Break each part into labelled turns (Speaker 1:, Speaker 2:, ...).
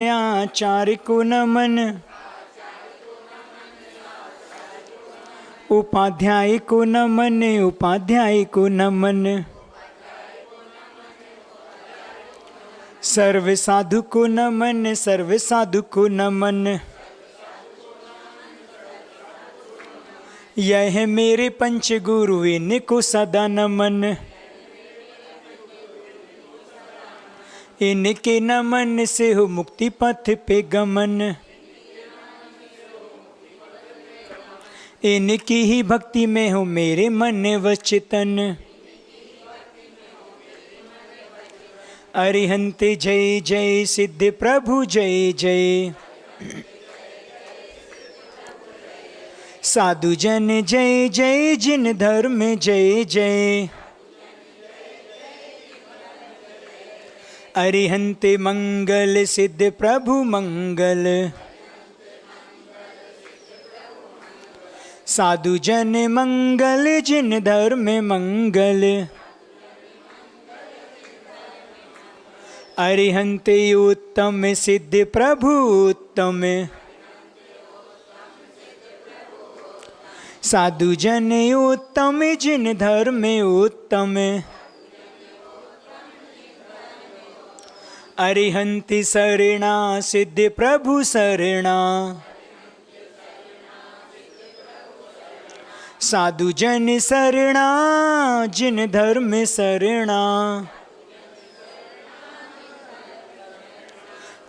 Speaker 1: आचार्य को नमन, उपाध्याय को नमन, उपाध्याय को नमन, सर्व साधु को नमन, सर्व साधु को नमन। यह मेरे पंच गुरु इनको सदा नमन, इनके नमन से हो मुक्ति पथ पे गमन, इनकी ही भक्ति में हो मेरे मन वचितन। अरिहंत जय जय, सिद्ध प्रभु जय जय, साधु जन जय जय, जिन धर्म जय जय। अरिहंत मंगल, सिद्ध प्रभु मंगल, साधु जन मंगल, जिन धर्म मंगल। अरिहंत उत्तम, सिद्ध प्रभु उत्तम, साधु जन उत्तम, जिन धर्म उत्तम। अरिहंत शरणा, सिद्ध प्रभु शरणा, साधु जन शरणा, जिन धर्म शरणा।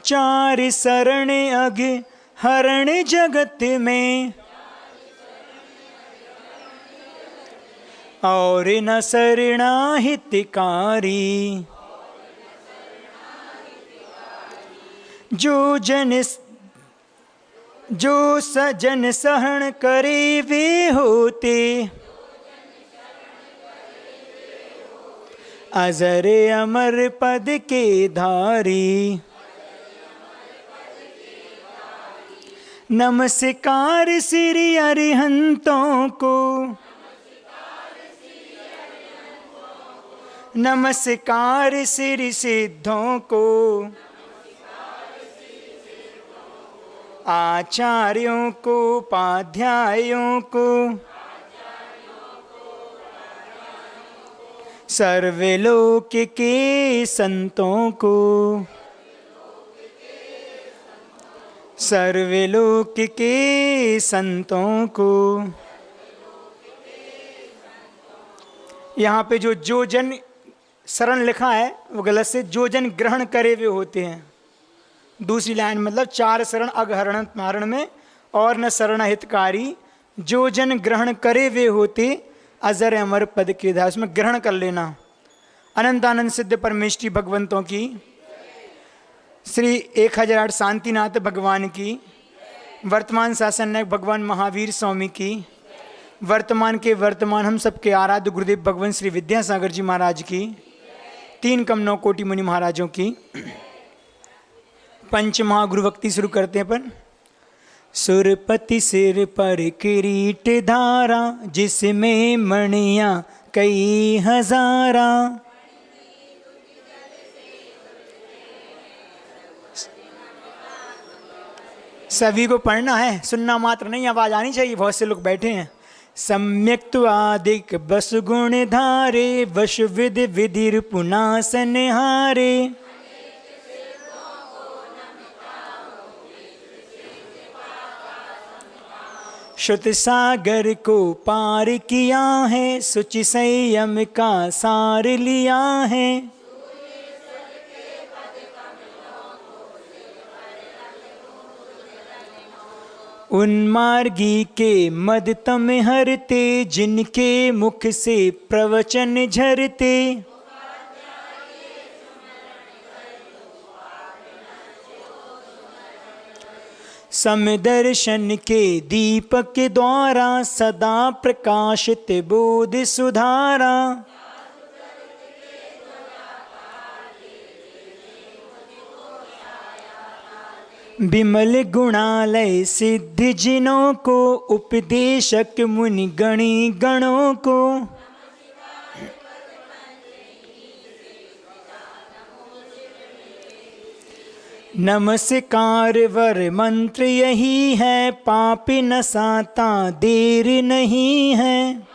Speaker 1: चार शरण अघ हरण जगत में, और न शरणा हितकारी। जो सजन सहन करे वे होते, अजर अमर पद के धारी। नमस्कार श्री अरिहंतों को, नमस्कार श्री सिद्धों को, आचार्यों को, उपाध्यायों को, सर्वलोक के संतों को, सर्वलोक के संतों को। यहाँ पे जो जन शरण लिखा है वो गलत से जो जन ग्रहण करे वे होते हैं। दूसरी लाइन मतलब चार शरण अघहरण मारण में, और न शरण हितकारी, जो जन ग्रहण करे वे होते, अजर अमर पद के धार। उसमें ग्रहण कर लेना। अनंत आनंद सिद्ध परमेष्ठी भगवंतों की, श्री 1008 शांतिनाथ भगवान की, वर्तमान शासन नायक भगवान महावीर स्वामी की, वर्तमान के वर्तमान हम सबके आराध्य गुरुदेव भगवान श्री विद्यासागर जी महाराज की, 3 कम 9 कोटि मुनि महाराजों की। पंच महागुरु भक्ति शुरू करते हैं अपन। सुरपति सिर पर किरीट धारा, जिसमें मणियां कई हजारा। सभी को पढ़ना है, सुनना मात्र नहीं, आवाज आनी चाहिए। बहुत से लोग बैठे हैं। सम्यक्त्वादिक बस गुण धारे, वश विद विधिर पुनासन हारे। श्रुत सागर को पार किया है, सुचि संयम का सार लिया है। उन्मार्गी के मद तम हरते, जिनके मुख से प्रवचन झरते। समदर्शन के दीपक द्वारा, सदा प्रकाशित बोध सुधारा। विमल गुणालय सिद्ध जिनों को, उपदेशक मुनि गणी गणों को। नमस्कार वर मंत्र यही है, पापी न साता देर नहीं है।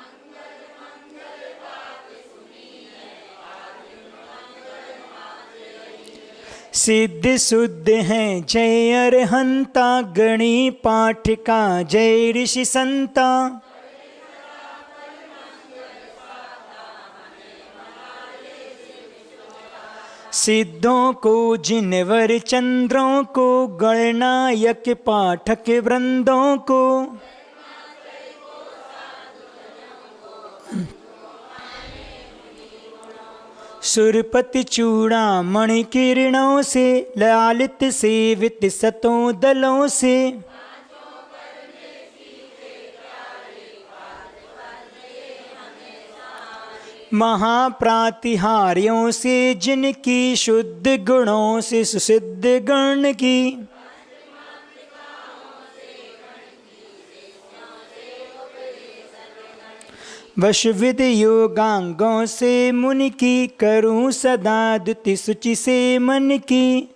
Speaker 1: सिद्ध शुद्ध हैं जय अरहंता, गणी पाठ का जय ऋषि संता। सिद्धों को जिनवर चंद्रों को, गणनायक पाठक वृंदों को। सुरपति चूड़ामणि किरणों से, लालित सेवित सतों दलों से। महाप्रातिहार्यों से जिनकी, शुद्ध गुणों से सुसिद्ध गण की। वशविद योगांगों से मुनि की, करूं सदा द्युति सुचि से मन की।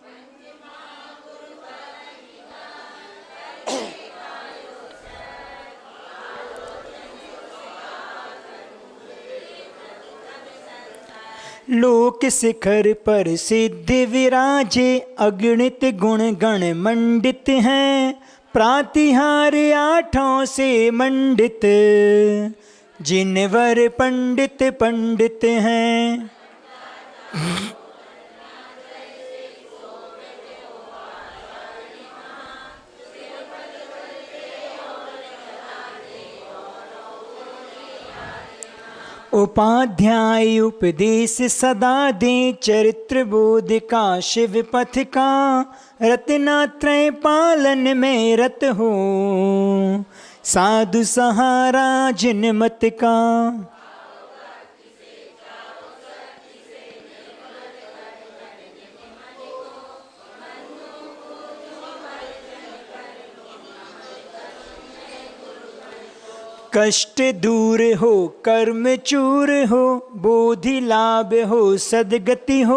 Speaker 1: लोक शिखर पर सिद्ध विराजे, अगणित गुण गण मंडित हैं। प्रातिहार आठों से मंडित, जिनवर पंडित पंडित हैं। उपाध्याय उपदेश सदा दें, चरित्र बोध का शिव पथ का। रत्नात्रय पालन में रत हो, साधु सहारा जिन मत का। कष्ट दूर हो कर्म चूर हो, बोधि लाभ हो सदगति हो।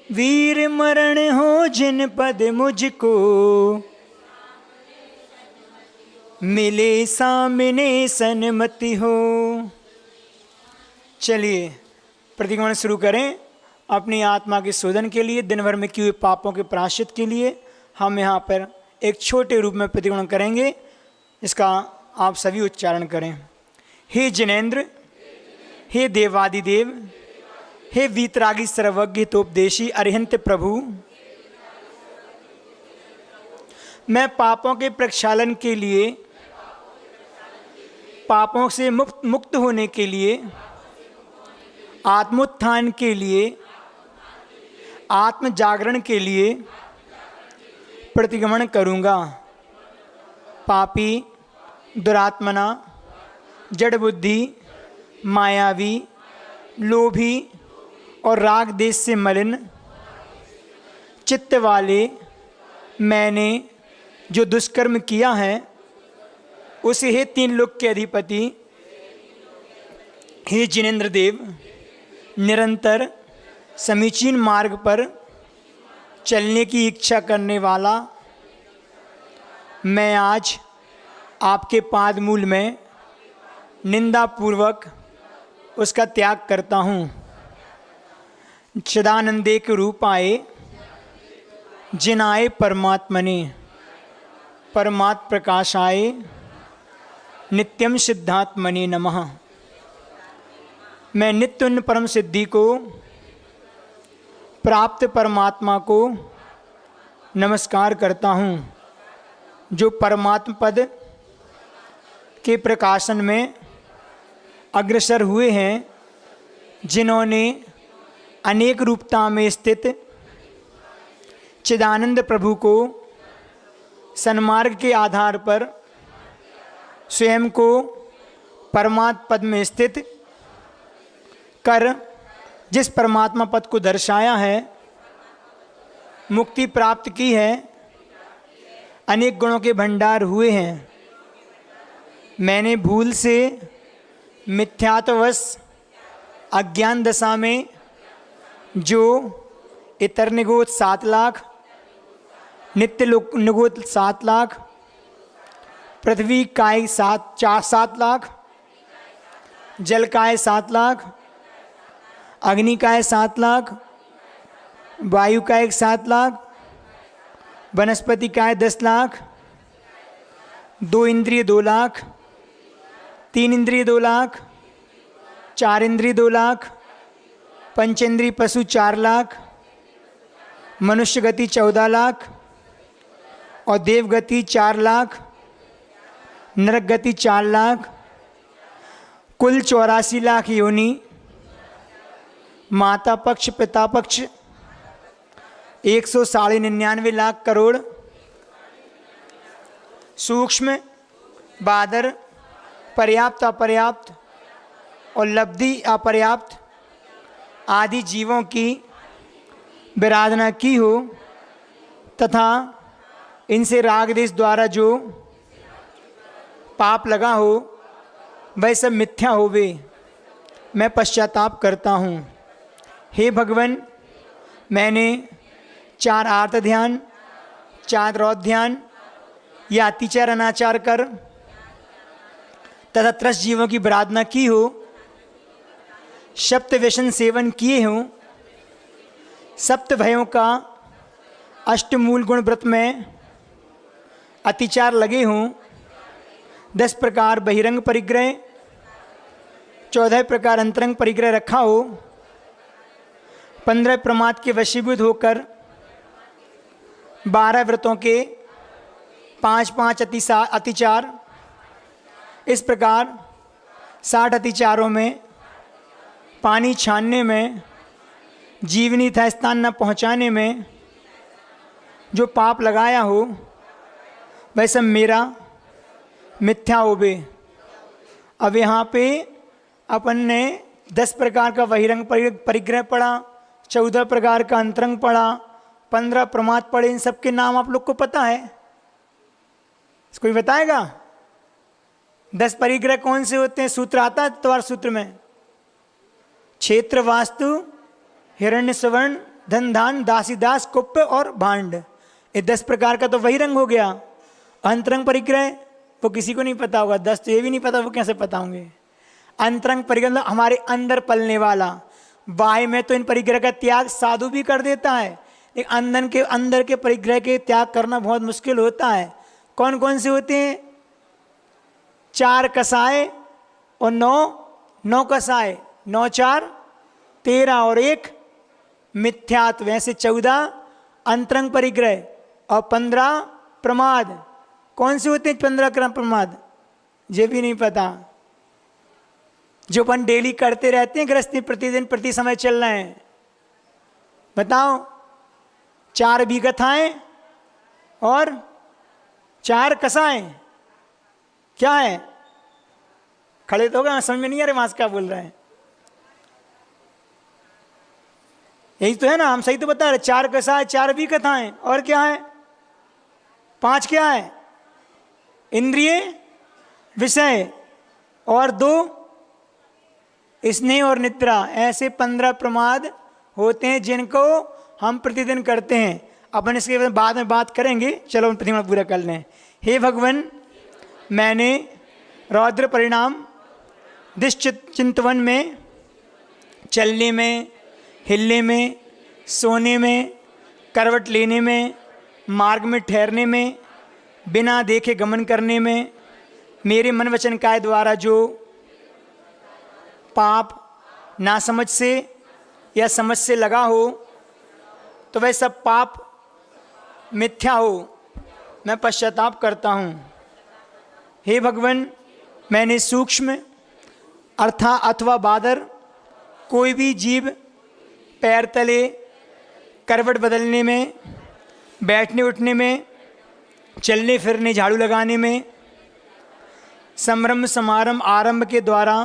Speaker 1: वीर मरण हो जिन पद मुझको, मिले सामने सन्मति हो। चलिए प्रतिक्रमण शुरू करें। अपनी आत्मा के शोधन के लिए, दिन भर में किए हुए पापों के प्रायश्चित के लिए हम यहाँ पर एक छोटे रूप में प्रतिक्रमण करेंगे। इसका आप सभी उच्चारण करें। हे जिनेंद्र, हे देवादिदेव, हे वीतरागी सर्वज्ञ हितोपदेशी अरिहंत प्रभु, मैं पापों के प्रक्षालन के लिए, पापों से मुक्त होने के लिए, आत्मोत्थान के लिए, आत्म जागरण के लिए प्रतिक्रमण करूँगा। पापी, दुरात्मना, जड़ बुद्धि, मायावी, लोभी और राग देश से मलिन चित्त वाले मैंने जो दुष्कर्म किया है, उसे हे तीन लोक के अधिपति, हे जिनेंद्र देव, निरंतर समीचीन मार्ग पर चलने की इच्छा करने वाला, मैं आज आपके पाद मूल में निंदापूर्वक उसका त्याग करता हूँ। चिदानंदे के रूप आए जिन आए परमात्मने, परमात्म प्रकाश आए, नित्यम सिद्धात्मने नमः। मैं नित्य उन परम सिद्धि को प्राप्त परमात्मा को नमस्कार करता हूँ, जो परमात्म पद के प्रकाशन में अग्रसर हुए हैं, जिन्होंने अनेक रूपता में स्थित चिदानंद प्रभु को सन्मार्ग के आधार पर स्वयं को परमात्म पद में स्थित कर जिस परमात्मा पद को दर्शाया है, मुक्ति प्राप्त की है, अनेक गुणों के भंडार हुए हैं। मैंने भूल से मिथ्यात्ववश अज्ञान दशा में जो इतर निगोत 7 लाख नित्य निगोत 7 लाख, पृथ्वी काय 7 लाख, जल काय 7 लाख, अग्नि काय 7 लाख, वायु काय 7 लाख, वनस्पति काय 10 लाख, 2 इंद्रिय 2 लाख, 3 इंद्रिय 2 लाख, 4 इंद्रिय 2 लाख, पंचेंद्रिय पशु 4 लाख, मनुष्य गति 14 लाख और देव गति 4 लाख, नरक गति 4 लाख, कुल 84 लाख योनि, माता पक्ष पिता पक्ष 199 लाख करोड़, सूक्ष्म बादर पर्याप्त अपर्याप्त और लब्धि अपर्याप्त आदि जीवों की विराधना की हो तथा इनसे राग देश द्वारा जो पाप लगा हो वह सब मिथ्या होवे, मैं पश्चाताप करता हूँ। हे भगवान, मैंने 4 आर्त ध्यान, 4 रौद्र ध्यान या अतिचार अनाचार कर तथा 30 जीवों की विराधना की हो, सप्त व्यसन सेवन किए हों, सप्त भयों का अष्टमूल गुण व्रत में अतिचार लगे हों, 10 प्रकार बहिरंग परिग्रह, 14 प्रकार अंतरंग परिग्रह रखा हो, 15 प्रमाद के वशीभूत होकर 12 व्रतों के 5-5 अतिचार, इस प्रकार 60 अतिचारों में पानी छानने में, जीवनी था स्थान न पहुँचाने में जो पाप लगाया हो वह सब मेरा मिथ्या होवे। अब यहाँ पे अपन ने 10 प्रकार का बहिरंग परिग्रह पढ़ा, 14 प्रकार का अंतरंग पढ़ा, 15 प्रमाद पढ़े। इन सब के नाम आप लोग को पता है? कोई बताएगा? 10 परिग्रह कौन से होते हैं? सूत्र आता है त्वार सूत्र में, क्षेत्र वास्तु हिरण्य सवर्ण धन धान दासी दास कुप्प और भांड, ये 10 प्रकार का तो वही रंग हो गया। अंतरंग परिग्रह वो किसी को नहीं पता होगा, 10 तो ये भी नहीं पता, वो कैसे पता होंगे? अंतरंग परिग्रह मतलब हमारे अंदर पलने वाला, बाह्य में तो इन परिग्रह का त्याग साधु भी कर देता है, लेकिन अंदर के परिग्रह के त्याग करना बहुत मुश्किल होता है। कौन कौन से होते हैं? 4 कसाय और 9 कसाय, 9 4 13 और 1 मिथ्यात्व, ऐसे 14 अंतरंग परिग्रह और 15 प्रमाद। कौन से होते हैं 15 प्रमाद? ये भी नहीं पता। जो अपन डेली करते रहते हैं गृहस्थी, प्रतिदिन प्रति समय चल रहे हैं, बताओ। 4 विगथाएं और 4 कसाएं, क्या है? खड़े तो होगा, समझ में नहीं आ रहे वहां से क्या बोल रहे हैं। यही तो है ना, हम सही तो बता रहे। 4 कसाएं 4 विगथाएं और क्या है? 5 क्या है? इंद्रिय विषय और 2 स्नेह और निद्रा। ऐसे 15 प्रमाद होते हैं जिनको हम प्रतिदिन करते हैं। अपन इसके बाद में बात करेंगे, चलो प्रतिमा पूरा कर लें। हे भगवान, मैंने रौद्र परिणाम चिंतवन में, चलने में, हिलने में, सोने में, करवट लेने में, मार्ग में ठहरने में, बिना देखे गमन करने में, मेरे मन वचन काय द्वारा जो पाप ना समझ से या समझ से लगा हो तो वह सब पाप मिथ्या हो, मैं पश्चाताप करता हूँ। हे भगवान, मैंने सूक्ष्म अथवा बादर कोई भी जीव पैर तले, करवट बदलने में, बैठने उठने में, चलने फिरने, झाड़ू लगाने में, संभ्रम समारंभ आरंभ के द्वारा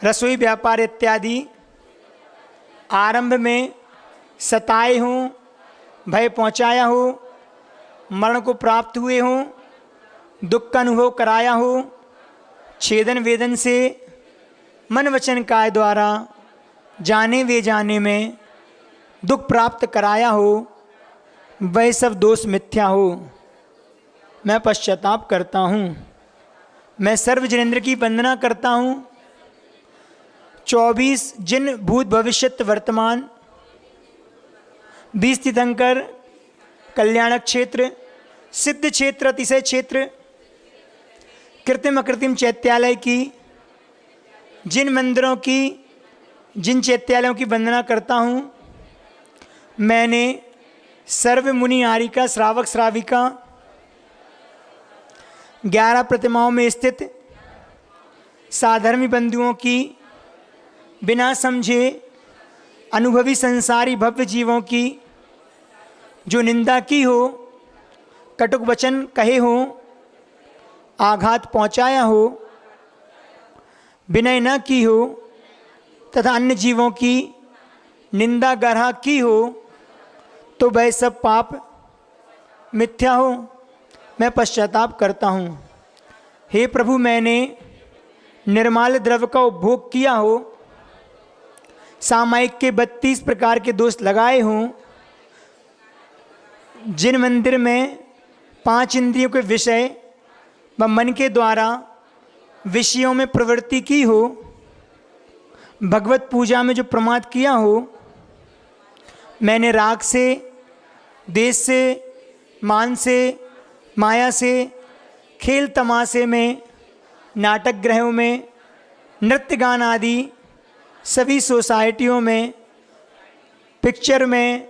Speaker 1: रसोई व्यापार इत्यादि आरंभ में सताए हों, भय पहुंचाया हो, मरण को प्राप्त हुए हों, दुख का अनुभव कराया हो, छेदन वेदन से मन वचन काय द्वारा जाने वे जाने में दुख प्राप्त कराया हो, वह सब दोष मिथ्या हो, मैं पश्चाताप करता हूँ। मैं सर्व जिनेन्द्र की वंदना करता हूँ। 24 जिन भूत भविष्यत वर्तमान, 20 तीर्थंकर, कल्याणक क्षेत्र, सिद्ध क्षेत्र, अतिशय क्षेत्र, कृत्रिम अकृत्रिम चैत्यालय की, जिन मंदिरों की, जिन चैत्यालयों की वंदना करता हूँ। मैंने सर्व मुनि आरिका श्रावक श्राविका 11 प्रतिमाओं में स्थित साधर्मी बंधुओं की, बिना समझे अनुभवी संसारी भव्य जीवों की जो निंदा की हो, कटुक वचन कहे हो, आघात पहुंचाया हो, विनय न की हो तथा अन्य जीवों की निंदा गरहा की हो, तो वह सब पाप मिथ्या हो, मैं पश्चाताप करता हूँ। हे प्रभु, मैंने निर्माल्य द्रव्य का उपभोग किया हो, सामायिक के 32 प्रकार के दोष लगाए हों, जिन मंदिर में 5 इंद्रियों के विषय व मन के द्वारा विषयों में प्रवृत्ति की हो, भगवत पूजा में जो प्रमाद किया हो, मैंने राग से, देश से, मान से, माया से, खेल तमाशे में, नाटक गृहों में, नृत्य गान आदि सभी सोसाइटियों में, पिक्चर में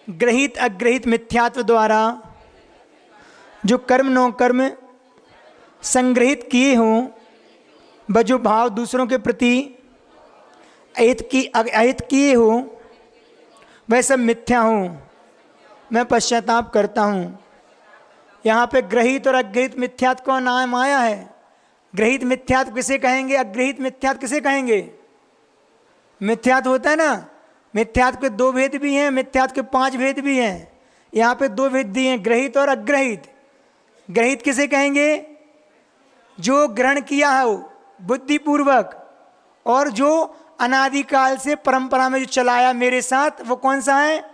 Speaker 1: ग्रहित अग्रहित मिथ्यात्व द्वारा जो कर्म नौ कर्म संग्रहित किए हों, व जो भाव दूसरों के प्रति अहित किए हों, वह सब मिथ्या हों, मैं पश्चाताप करता हूँ। यहाँ पे ग्रहित और अग्रहित मिथ्यात्व का नाम आया है। ग्रहित मिथ्यात्व किसे कहेंगे, अग्रहित मिथ्यात्व किसे कहेंगे? मिथ्यात्व होता है ना, मिथ्यात्व के 2 भेद भी हैं, मिथ्यात्व के 5 भेद भी हैं। यहाँ पे 2 भेद दिए हैं, ग्रहित और अग्रहित। ग्रहित किसे कहेंगे? जो ग्रहण किया हो बुद्धिपूर्वक, और जो अनादिकाल से परंपरा में जो चलाया मेरे साथ, वो कौन सा है?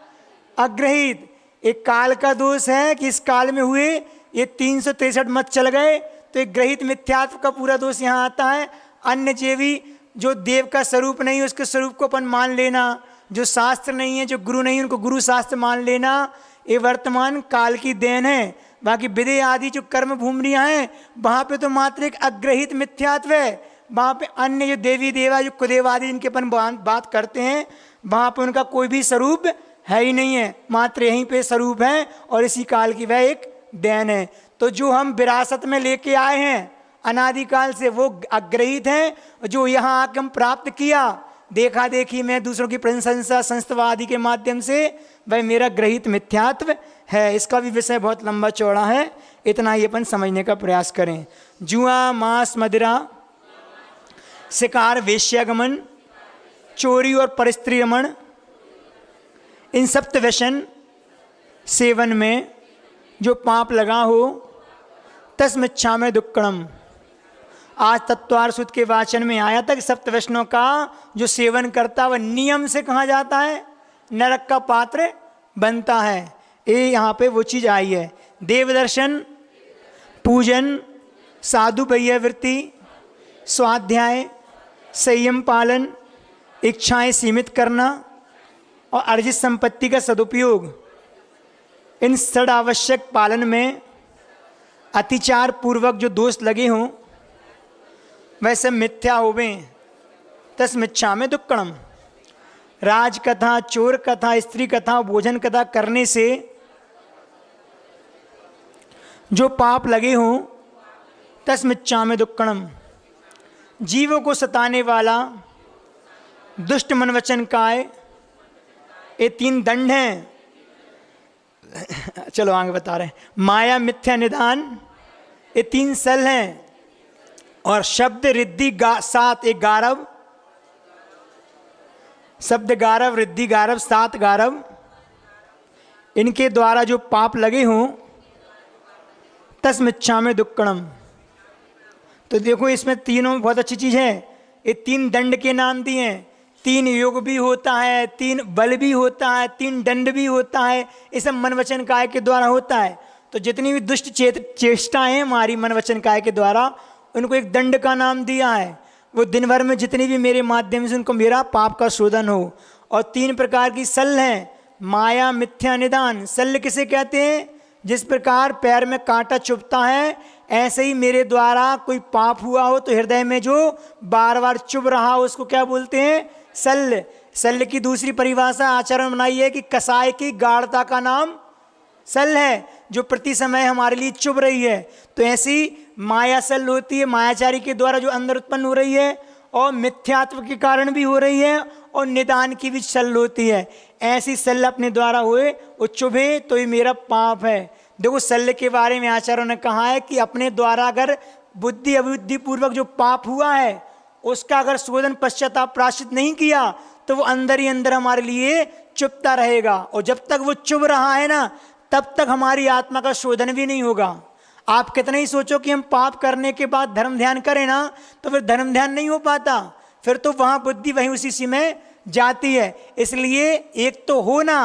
Speaker 1: अग्रहित। एक काल का दोष है कि इस काल में हुए ये 363 मत चल गए, तो एक ग्रहित मिथ्यात्व का पूरा दोष यहाँ आता है। अन्य जीवी जो देव का स्वरूप नहीं है, उसके स्वरूप को अपन मान लेना, जो शास्त्र नहीं है, जो गुरु नहीं है, उनको गुरु शास्त्र मान लेना, ये वर्तमान काल की देन है। बाकी विदे आदि जो कर्म भूमियाँ हैं, वहाँ पे तो मात्र एक अग्रहित मिथ्यात्व है। वहाँ पे अन्य जो देवी देवा जो कुदेव आदि जिनके अपन बात करते हैं, वहाँ पे उनका कोई भी स्वरूप है ही नहीं है, मात्र यहीं पे स्वरूप है, और इसी काल की वह एक देन है। तो जो हम विरासत में लेके आए हैं अनादिकाल से, वो अग्रहित हैं। जो यहाँ आके हम प्राप्त किया, देखा देखी में दूसरों की प्रशंसा संस्तवा आदि के माध्यम से, वह मेरा ग्रहित मिथ्यात्व है। इसका भी विषय बहुत लंबा चौड़ा है, इतना ही अपन समझने का प्रयास करें। जुआ, मांस, मदिरा, शिकार, वेश्यागमन, चोरी और परस्त्री रमण, इन सप्त व्यसन सेवन में जो पाप लगा हो, तस्मिच्छामि दुक्कड़म। आज तत्वार सुद के वाचन में आया था कि सप्त व्यसनों का जो सेवन करता वह नियम से कहा जाता है नरक का पात्र बनता है। ये यहाँ पे वो चीज़ आई है। देवदर्शन, पूजन, साधु वैयावृत्ति, स्वाध्याय, संयम पालन, इच्छाएं सीमित करना और अर्जित संपत्ति का सदुपयोग, इन षड आवश्यक पालन में अतिचार पूर्वक जो दोष लगे हों, वैसे मिथ्या होवे। तस्मिच्छामि दुक्कड़म। राजकथा, चोर कथा, स्त्री कथा, भोजन कथा करने से जो पाप लगे हों, तस्मिच्छामि दुक्कड़म। जीवों को सताने वाला दुष्ट मनवचन काय, ये 3 दंड हैं। चलो आगे बता रहे हैं। माया, मिथ्या निदान, ये 3 सल हैं। और शब्द, रिद्धि, 7 एक गारव, शब्द गारव, रिद्धि गारव, 7 गारव, इनके द्वारा जो पाप लगे हों, तस्मिच्छामि दुक्कड़म। तो देखो इसमें तीनों बहुत अच्छी चीज़ है। ये 3 दंड के नाम दिए हैं। 3 योग भी होता है, 3 बल भी होता है, 3 दंड भी होता है। ये सब मन वचन काय के द्वारा होता है। तो जितनी भी दुष्ट चेष्टाएं हैं हमारी मन वचन काय के द्वारा, उनको एक दंड का नाम दिया है। वो दिन भर में जितनी भी मेरे माध्यम से उनको मेरा पाप का शोधन हो। और 3 प्रकार की सल हैं, माया, मिथ्या, निदान। सल किसे कहते हैं? जिस प्रकार पैर में कांटा चुभता है, ऐसे ही मेरे द्वारा कोई पाप हुआ हो तो हृदय में जो बार बार चुभ रहा हो उसको क्या बोलते हैं? सल। सल की दूसरी परिभाषा आचरण बनाई है कि कसाय की गाढ़ता का नाम सल है, जो प्रति समय हमारे लिए चुभ रही है। तो ऐसी माया सल होती है, मायाचारी के द्वारा जो अंदर उत्पन्न हो रही है, और मिथ्यात्व के कारण भी हो रही है, और निदान की भी सल होती है। ऐसी सल अपने द्वारा हुए वो चुभे तो ये मेरा पाप है। देखो सल के बारे में आचार्यों ने कहा है कि अपने द्वारा अगर बुद्धि अबुद्धि पूर्वक जो पाप हुआ है उसका अगर शोधन पश्चाताप प्रायश्चित नहीं किया तो वो अंदर ही अंदर हमारे लिए चुभता रहेगा। और जब तक वो चुभ रहा है ना, तब तक हमारी आत्मा का शोधन भी नहीं होगा। आप कितना ही सोचो कि हम पाप करने के बाद धर्म ध्यान करें ना, तो फिर धर्म ध्यान नहीं हो पाता, फिर तो वहाँ बुद्धि वहीं उसी सी में जाती है। इसलिए एक तो होना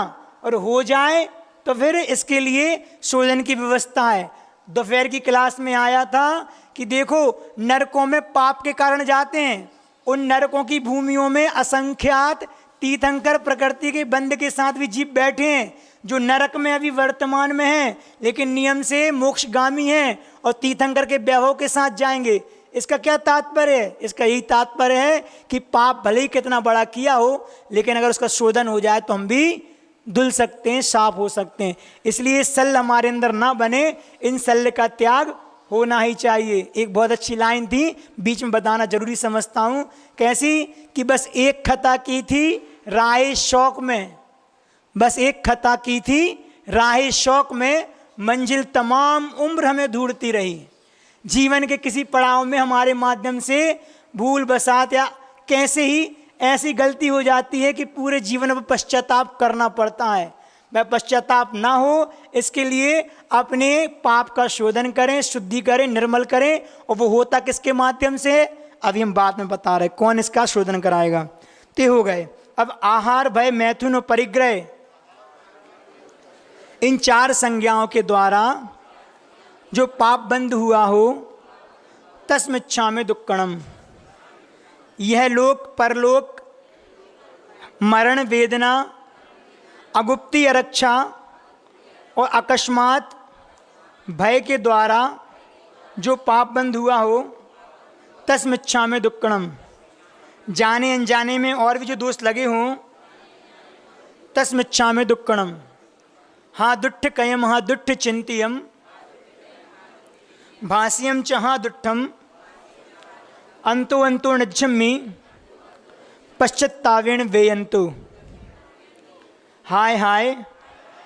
Speaker 1: और हो जाए तो फिर इसके लिए शोधन की व्यवस्था है। दोपहर की क्लास में आया था कि देखो नरकों में पाप के कारण जाते हैं, उन नरकों की भूमियों में असंख्यात तीर्थंकर प्रकृति के बंद के साथ भी जीव बैठे हैं, जो नरक में अभी वर्तमान में हैं लेकिन नियम से मोक्षगामी हैं और तीर्थंकर के वैभव के साथ जाएंगे। इसका क्या तात्पर्य है? इसका यही तात्पर्य है कि पाप भले ही कितना बड़ा किया हो, लेकिन अगर उसका शोधन हो जाए तो हम भी धुल सकते हैं, साफ हो सकते हैं। इसलिए सल हमारे अंदर ना बने, इन सल का त्याग होना ही चाहिए। एक बहुत अच्छी लाइन थी, बीच में बताना जरूरी समझता हूँ। कैसी? कि बस एक खता की थी राहे शौक में, बस एक खता की थी राहे शौक में, मंजिल तमाम उम्र हमें ढूंढती रही। जीवन के किसी पड़ाव में हमारे माध्यम से भूल बसात या कैसे ही ऐसी गलती हो जाती है कि पूरे जीवन में पश्चाताप करना पड़ता है। वह पश्चाताप ना हो इसके लिए अपने पाप का शोधन करें, शुद्धि करें, निर्मल करें। और वो होता किसके माध्यम से? अभी हम बाद में बता रहे कौन इसका शोधन कराएगा। ते हो गए। अब आहार, भय, मैथुन और परिग्रह, इन 4 संज्ञाओं के द्वारा जो पाप बंद हुआ हो, तस्मिच्छामि दुक्कड़म। यह लोक परलोक, मरण वेदना, अगुप्ती अरक्षा और अकस्मात भय के द्वारा जो पाप बंद हुआ हो, तस्मिच्छामि दुक्कड़म। जाने अनजाने में और भी जो दोष लगे हों, तस्मिच्छामि दुक्कड़म। हाँ दुट्ठ कयम हाँ दुट्ठ चिंतियम, भाष्यम च हाँ दुट्ठम, अंतो अंतो नज्झम्मि पश्चात्तावेन वेयंतु। हाय हाय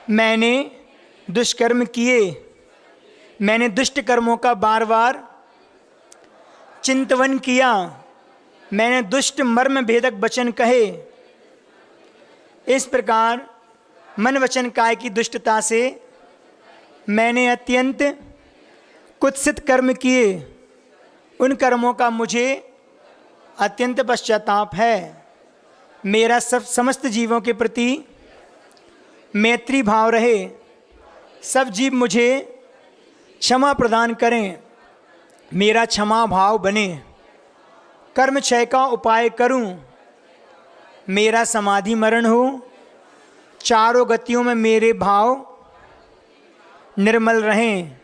Speaker 1: मैंने दुष्कर्म किए, मैंने दुष्ट कर्मों का बार बार चिंतवन किया, मैंने दुष्ट मर्म भेदक वचन कहे। इस प्रकार मन वचन काय की दुष्टता से मैंने अत्यंत कुत्सित कर्म किए, उन कर्मों का मुझे अत्यंत पश्चाताप है। मेरा सब समस्त जीवों के प्रति मैत्री भाव रहे, सब जीव मुझे क्षमा प्रदान करें, मेरा क्षमा भाव बने। कर्म क्षय का उपाय करूं, मेरा समाधि मरण हो, चारों गतियों में मेरे भाव निर्मल रहें,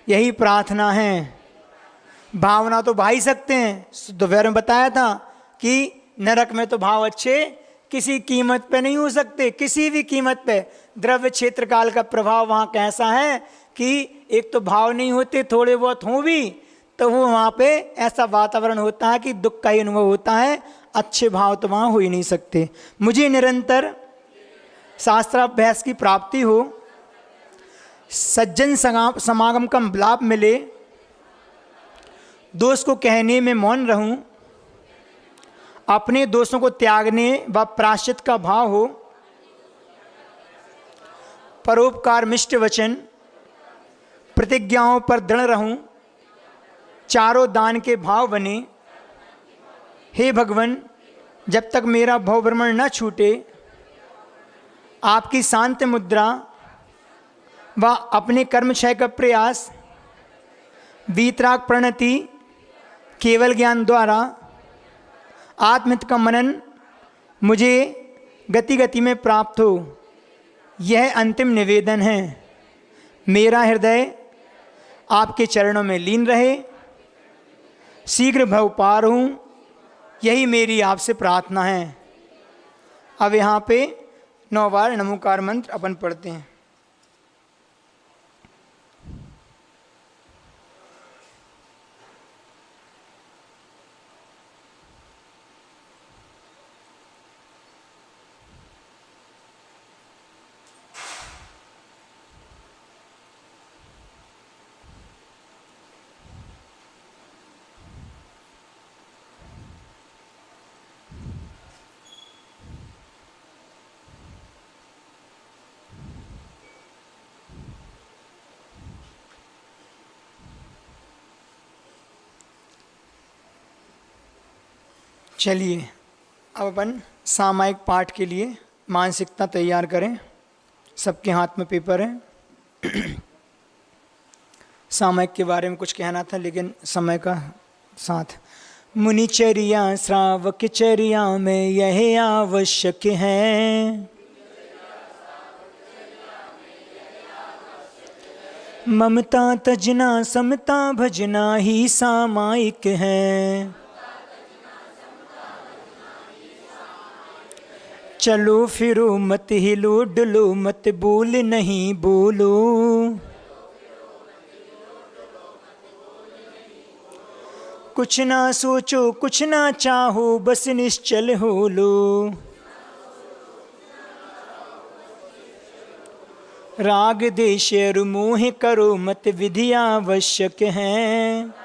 Speaker 1: यही प्रार्थना है। भावना तो भा ही सकते हैं। दोपहर में बताया था कि नरक में तो भाव अच्छे किसी कीमत पे नहीं हो सकते, किसी भी कीमत पे। द्रव्य क्षेत्र काल का प्रभाव वहाँ कैसा है कि एक तो भाव नहीं होते, थोड़े बहुत हों भी तो वो वहाँ पे ऐसा वातावरण होता है कि दुख का ही अनुभव होता है, अच्छे भाव तो वहाँ हो ही नहीं सकते। मुझे निरंतर शास्त्राभ्यास की प्राप्ति हो, सज्जन समागम का लाभ मिले, दोष को कहने में मौन रहूं, अपने दोषों को त्यागने व प्रायश्चित का भाव हो, परोपकार मिष्ट वचन प्रतिज्ञाओं पर दृढ़ रहूं, चारों दान के भाव बने। हे भगवान जब तक मेरा भवभ्रमण न छूटे, आपकी शांत मुद्रा व अपने कर्मक्षय का प्रयास, वीतराग प्रणति, केवल ज्ञान द्वारा आत्महित का मनन मुझे गति गति में प्राप्त हो, यह अंतिम निवेदन है। मेरा हृदय आपके चरणों में लीन रहे, शीघ्र भव पार हूँ, यही मेरी आपसे प्रार्थना है। अब यहाँ पे 9 बार नमोकार मंत्र अपन पढ़ते हैं। चलिए अब अपन सामायिक पाठ के लिए मानसिकता तैयार करें। सबके हाथ में पेपर है। सामायिक के बारे में कुछ कहना था, लेकिन समय का साथ। मुनिचर्या श्रावक चर्या में यह आवश्यक है, ममता तजना समता भजना ही सामायिक है। चलो फिरो मत हिलो डुलो मत बोल नहीं बोलो, कुछ ना सोचो कुछ ना चाहो बस निश्चल हो लो। राग देश और मोह करो मत विधि आवश्यक है,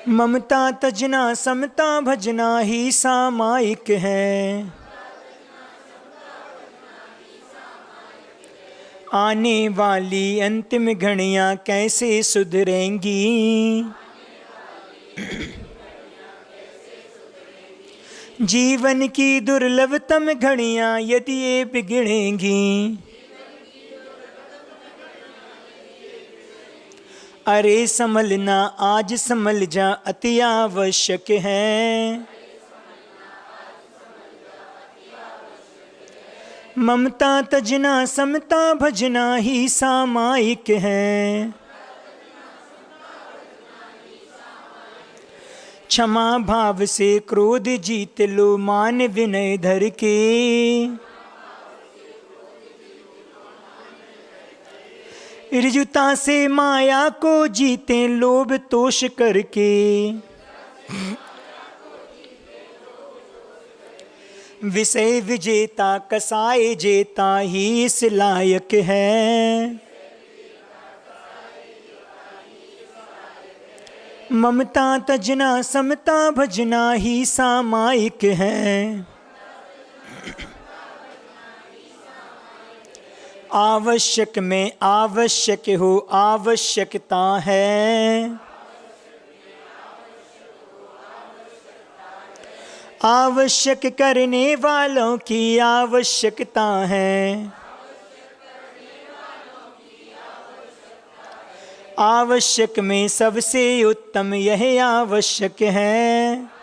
Speaker 1: ममता तजना समता भजना ही सामायिक है। आने वाली अंतिम घड़ियां कैसे सुधरेंगी, जीवन की दुर्लभतम घड़ियां यदि ये बिगड़ेंगी। अरे संभलना आज संभल जा अति आवश्यक है, ममता तजना समता भजना ही सामायिक है। क्षमा भाव से क्रोध जीत लो मान विनय धर के, ऋजुता से माया को जीते लोभ तोष करके। विषय विजेता कसाय जेता ही इस लायक है, ममता तजना समता भजना ही सामायिक है। आवश्यक में आवश्यक हो आवश्यकता है, आवश्यक करने वालों की आवश्यकता है, आवश्यक में सबसे उत्तम यह आवश्यक है।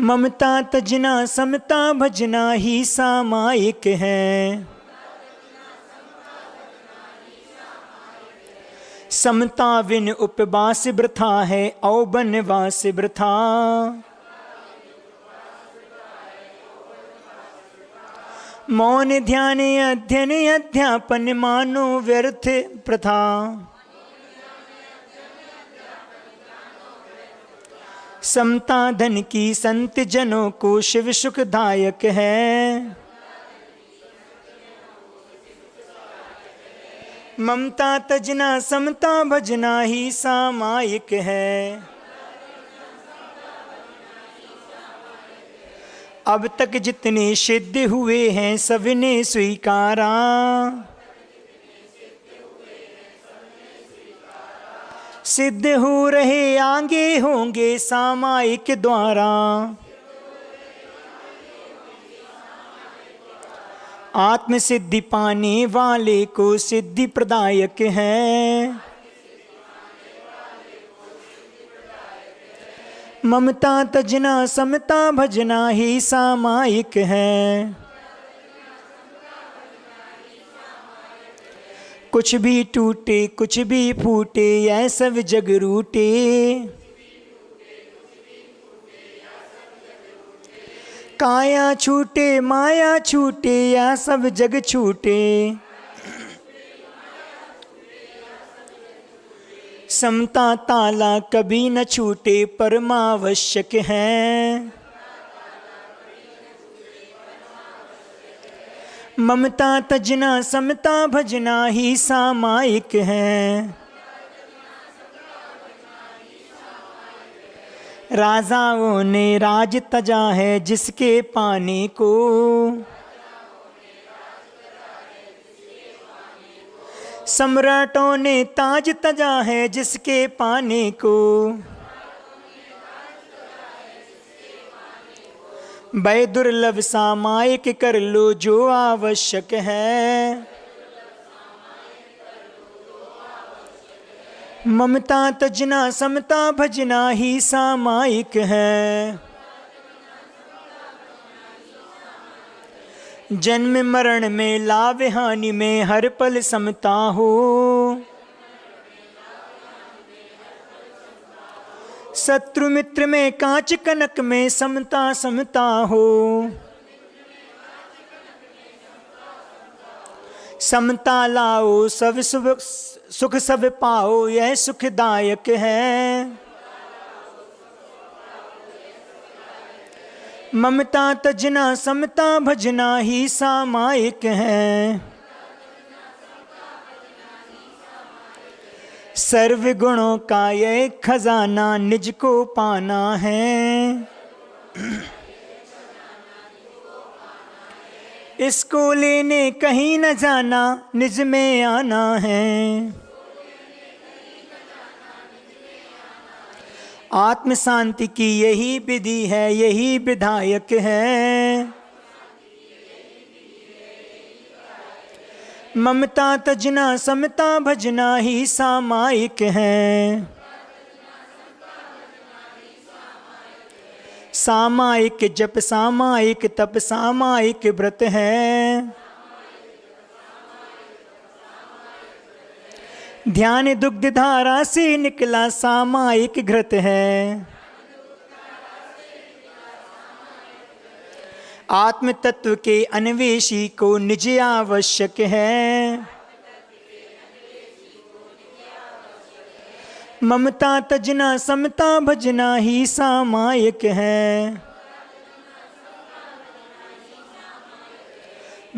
Speaker 1: ममता तजना समता भजना ही सामायिक है, समता बिन उपवास वृथा है औ बनवास वृथा। मौन ध्यान अध्ययन अध्यापन मानो व्यर्थ प्रथा, समता धन की संत जनों को शिव सुखदायक है, ममता तजना समता भजना ही सामायिक है। अब तक जितने सिद्ध हुए हैं सबने स्वीकारा, सिद्ध हो रहे आगे होंगे सामायिक द्वारा। आत्म सिद्धि पाने वाले को सिद्धि प्रदायक है। ममता तजना समता भजना ही सामायिक है। कुछ भी टूटे कुछ भी फूटे यह सब जग रूटे। काया छूटे माया छूटे यह सब जग छूटे। समता ताला कभी न छूटे परमावश्यक है। ममता तजना समता भजना ही सामायिक है। राजाओं ने राज तजा है जिसके पाने को। सम्राटों ने ताज तजा है जिसके पाने को। बै दुर्लभ सामायिक कर लो जो आवश्यक है। ममता तजना समता भजना ही सामायिक है। जन्म मरण में लाभ हानि में हर पल समता हो। शत्रु मित्र में कांच कनक में समता समता हो। समता लाओ सब सुख सब पाओ यह सुखदायक है। ममता तजना समता भजना ही सामायिक है। सर्व गुणों का यह खजाना निज को पाना है। इसको लेने कहीं न जाना निज में आना है। आत्म शांति की यही विधि है यही विधायक है। ममता तजना समता भजना ही सामायिक है। सामायिक जप सामायिक तप सामायिक व्रत है। ध्यान दुग्ध धारा से निकला सामायिक घृत है। आत्म तत्व के अन्वेषी को निज आवश्यक है। ममता तजना समता भजना ही सामायिक है।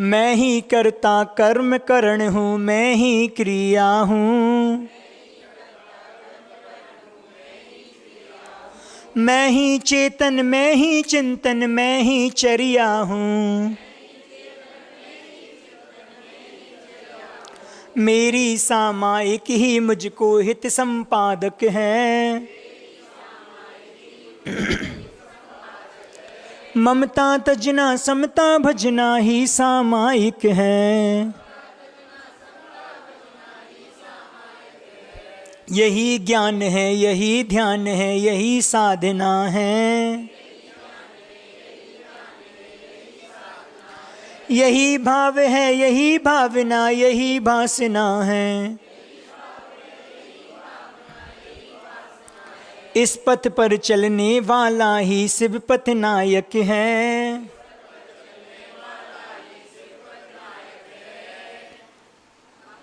Speaker 1: मैं ही करता कर्म करण हूँ मैं ही क्रिया हूँ। मैं ही चेतन मैं ही चिंतन मैं ही चर्या हूँ। मेरी सामायिक ही मुझको हित संपादक है। ममता तजना समता भजना ही सामायिक है। यही ज्ञान है यही ध्यान है यही साधना है। यही भाव है यही भावना यही वासना है। इस पथ पर चलने वाला ही शिव पथ नायक है।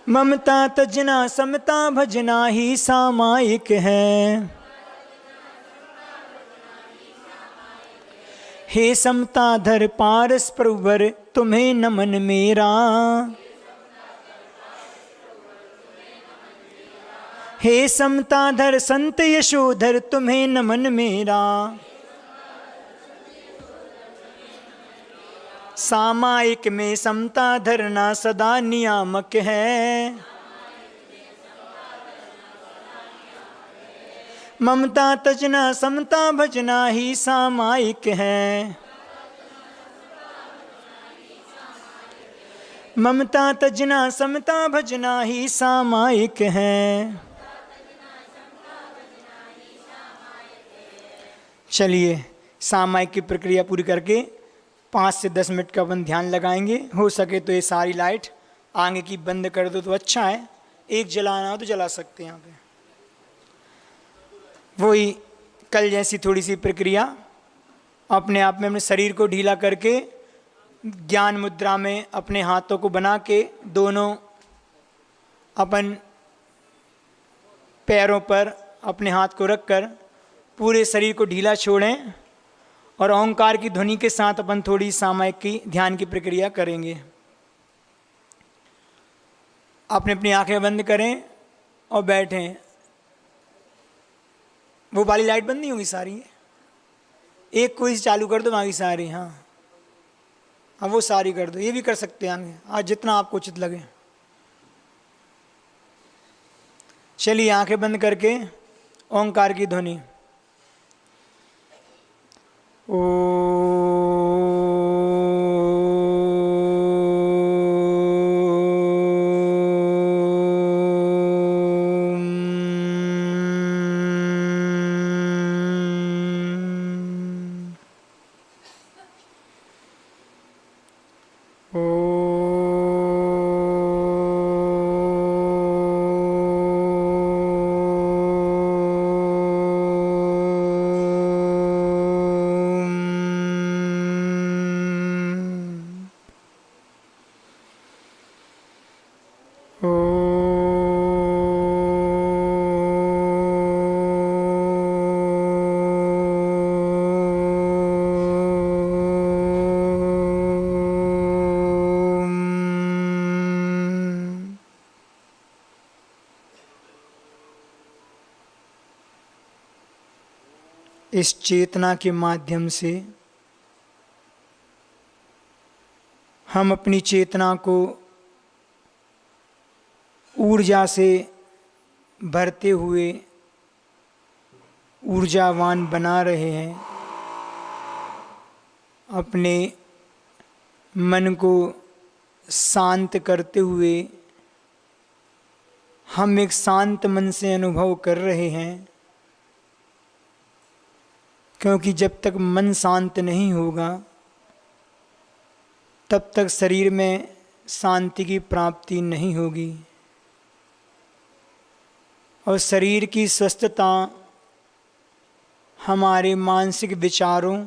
Speaker 1: ममता तजना समता भजना ही सामायिक है। हे समताधर पारस प्रभुवर तुम्हें नमन मेरा। हे समताधर संत यशोधर तुम्हें नमन मेरा। सामायिक में समता धरना सदा नियामक है। ममता तजना समता भजना ही सामायिक है। ममता तजना समता भजना ही सामायिक है। चलिए सामायिक की प्रक्रिया पूरी करके 5 से 10 मिनट का अपन ध्यान लगाएंगे। हो सके तो ये सारी लाइट आगे की बंद कर दो तो अच्छा है, एक जलाना हो तो जला सकते हैं यहाँ पे। वही कल जैसी थोड़ी सी प्रक्रिया, अपने आप में अपने शरीर को ढीला करके ज्ञान मुद्रा में अपने हाथों को बना के दोनों अपन पैरों पर अपने हाथ को रखकर पूरे शरीर को ढीला छोड़ें और ओंकार की ध्वनि के साथ अपन थोड़ी सामायिक की ध्यान की प्रक्रिया करेंगे। अपने अपनी आंखें बंद करें और बैठें। वो वाली लाइट बंद नहीं होगी सारी, एक कोई चालू कर दो, बाकी सारी। हाँ हाँ वो सारी कर दो, ये भी कर सकते हैं आगे, आज जितना आपको उचित लगे। चलिए आंखें बंद करके ओंकार की ध्वनि। इस चेतना के माध्यम से हम अपनी चेतना को ऊर्जा से भरते हुए ऊर्जावान बना रहे हैं। अपने मन को शांत करते हुए हम एक शांत मन से अनुभव कर रहे हैं, क्योंकि जब तक मन शांत नहीं होगा तब तक शरीर में शांति की प्राप्ति नहीं होगी। और शरीर की स्वस्थता हमारे मानसिक विचारों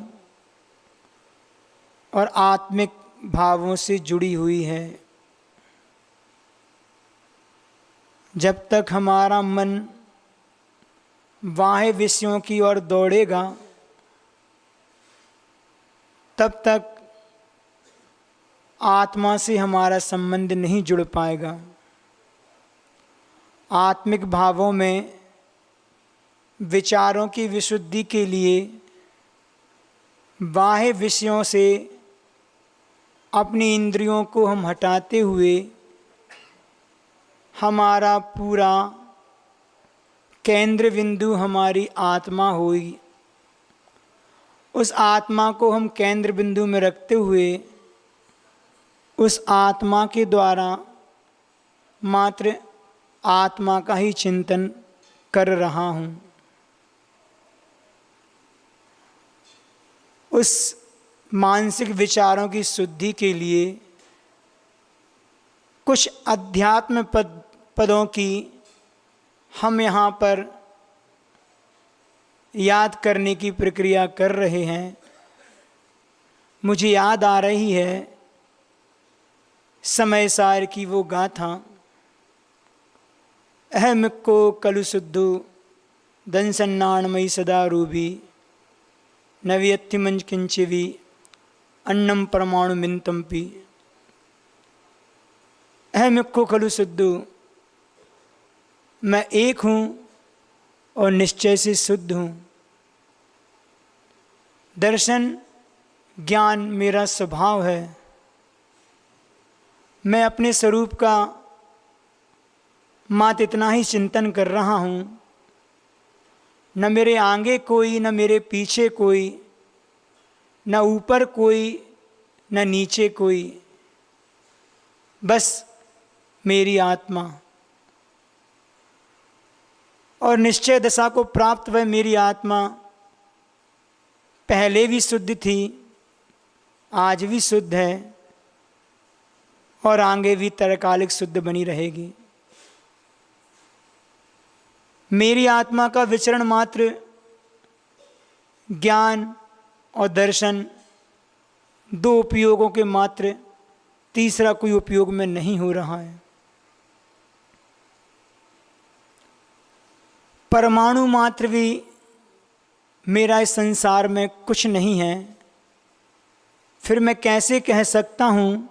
Speaker 1: और आत्मिक भावों से जुड़ी हुई है। जब तक हमारा मन बाह्य विषयों की ओर दौड़ेगा तब तक आत्मा से हमारा संबंध नहीं जुड़ पाएगा। आत्मिक भावों में विचारों की विशुद्धि के लिए बाह्य विषयों से अपनी इंद्रियों को हम हटाते हुए हमारा पूरा केंद्र बिंदु हमारी आत्मा हुई। उस आत्मा को हम केंद्र बिंदु में रखते हुए उस आत्मा के द्वारा मात्र आत्मा का ही चिंतन कर रहा हूँ। उस मानसिक विचारों की शुद्धि के लिए कुछ अध्यात्म पदों की हम यहाँ पर याद करने की प्रक्रिया कर रहे हैं। मुझे याद आ रही है समय सार की वो गाथा, अहमिक्को कलु सुद्धु दंसन्नाणमयी सदा रूबी नव्यत्ति मंच किंचिवी अन्नम परमाणु मिंतम्पी। अहमिक्को खलु सुद्धु, मैं एक हूँ और निश्चय से शुद्ध हूँ। दर्शन ज्ञान मेरा स्वभाव है। मैं अपने स्वरूप का मात्र इतना ही चिंतन कर रहा हूँ न मेरे आगे कोई, न मेरे पीछे कोई, न ऊपर कोई, न नीचे कोई, बस मेरी आत्मा। और निश्चय दशा को प्राप्त वह मेरी आत्मा पहले भी शुद्ध थी, आज भी शुद्ध है और आगे भी तरकालिक शुद्ध बनी रहेगी। मेरी आत्मा का विचरण मात्र ज्ञान और दर्शन दो उपयोगों के मात्र, तीसरा कोई उपयोग में नहीं हो रहा है। परमाणु मात्र भी मेरा इस संसार में कुछ नहीं है, फिर मैं कैसे कह सकता हूँ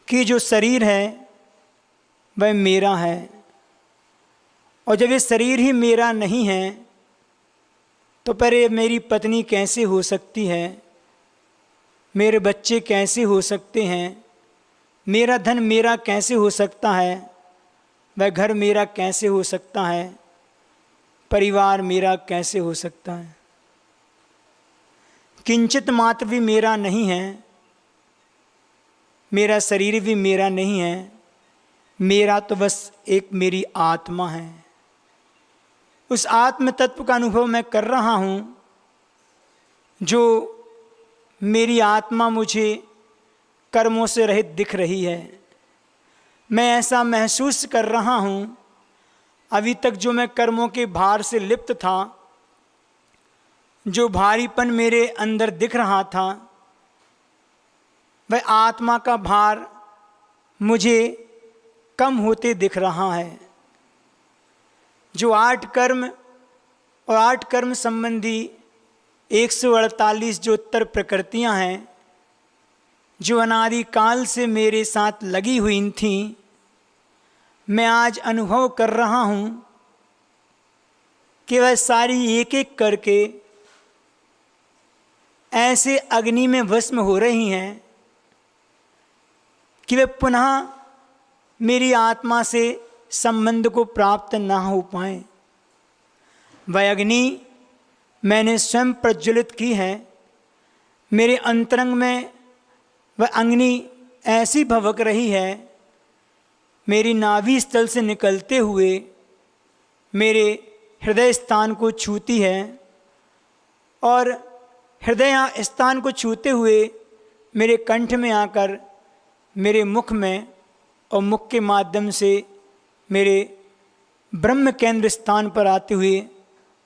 Speaker 1: कि जो शरीर है वह मेरा है। और जब ये शरीर ही मेरा नहीं है तो पर ये मेरी पत्नी कैसे हो सकती है, मेरे बच्चे कैसे हो सकते हैं, मेरा धन मेरा कैसे हो सकता है, वह घर मेरा कैसे हो सकता है, परिवार मेरा कैसे हो सकता है। किंचित मात्र भी मेरा नहीं है, मेरा शरीर भी मेरा नहीं है, मेरा तो बस एक मेरी आत्मा है। उस आत्म तत्व का अनुभव मैं कर रहा हूँ, जो मेरी आत्मा मुझे कर्मों से रहित दिख रही है। मैं ऐसा महसूस कर रहा हूँ, अभी तक जो मैं कर्मों के भार से लिप्त था, जो भारीपन मेरे अंदर दिख रहा था, वह आत्मा का भार मुझे कम होते दिख रहा है। जो 8 कर्म और 8 कर्म संबंधी 148 जो उत्तर प्रकृतियां हैं, जो अनादि काल से मेरे साथ लगी हुई थीं, मैं आज अनुभव कर रहा हूँ कि वह सारी एक एक करके ऐसे अग्नि में भस्म हो रही हैं कि वे पुनः मेरी आत्मा से संबंध को प्राप्त ना हो पाए। वह अग्नि मैंने स्वयं प्रज्वलित की है। मेरे अंतरंग में वह अग्नि ऐसी भभक रही है, मेरी नाभि स्थल से निकलते हुए मेरे हृदय स्थान को छूती है और हृदय स्थान को छूते हुए मेरे कंठ में आकर मेरे मुख में और मुख के माध्यम से मेरे ब्रह्म केंद्र स्थान पर आते हुए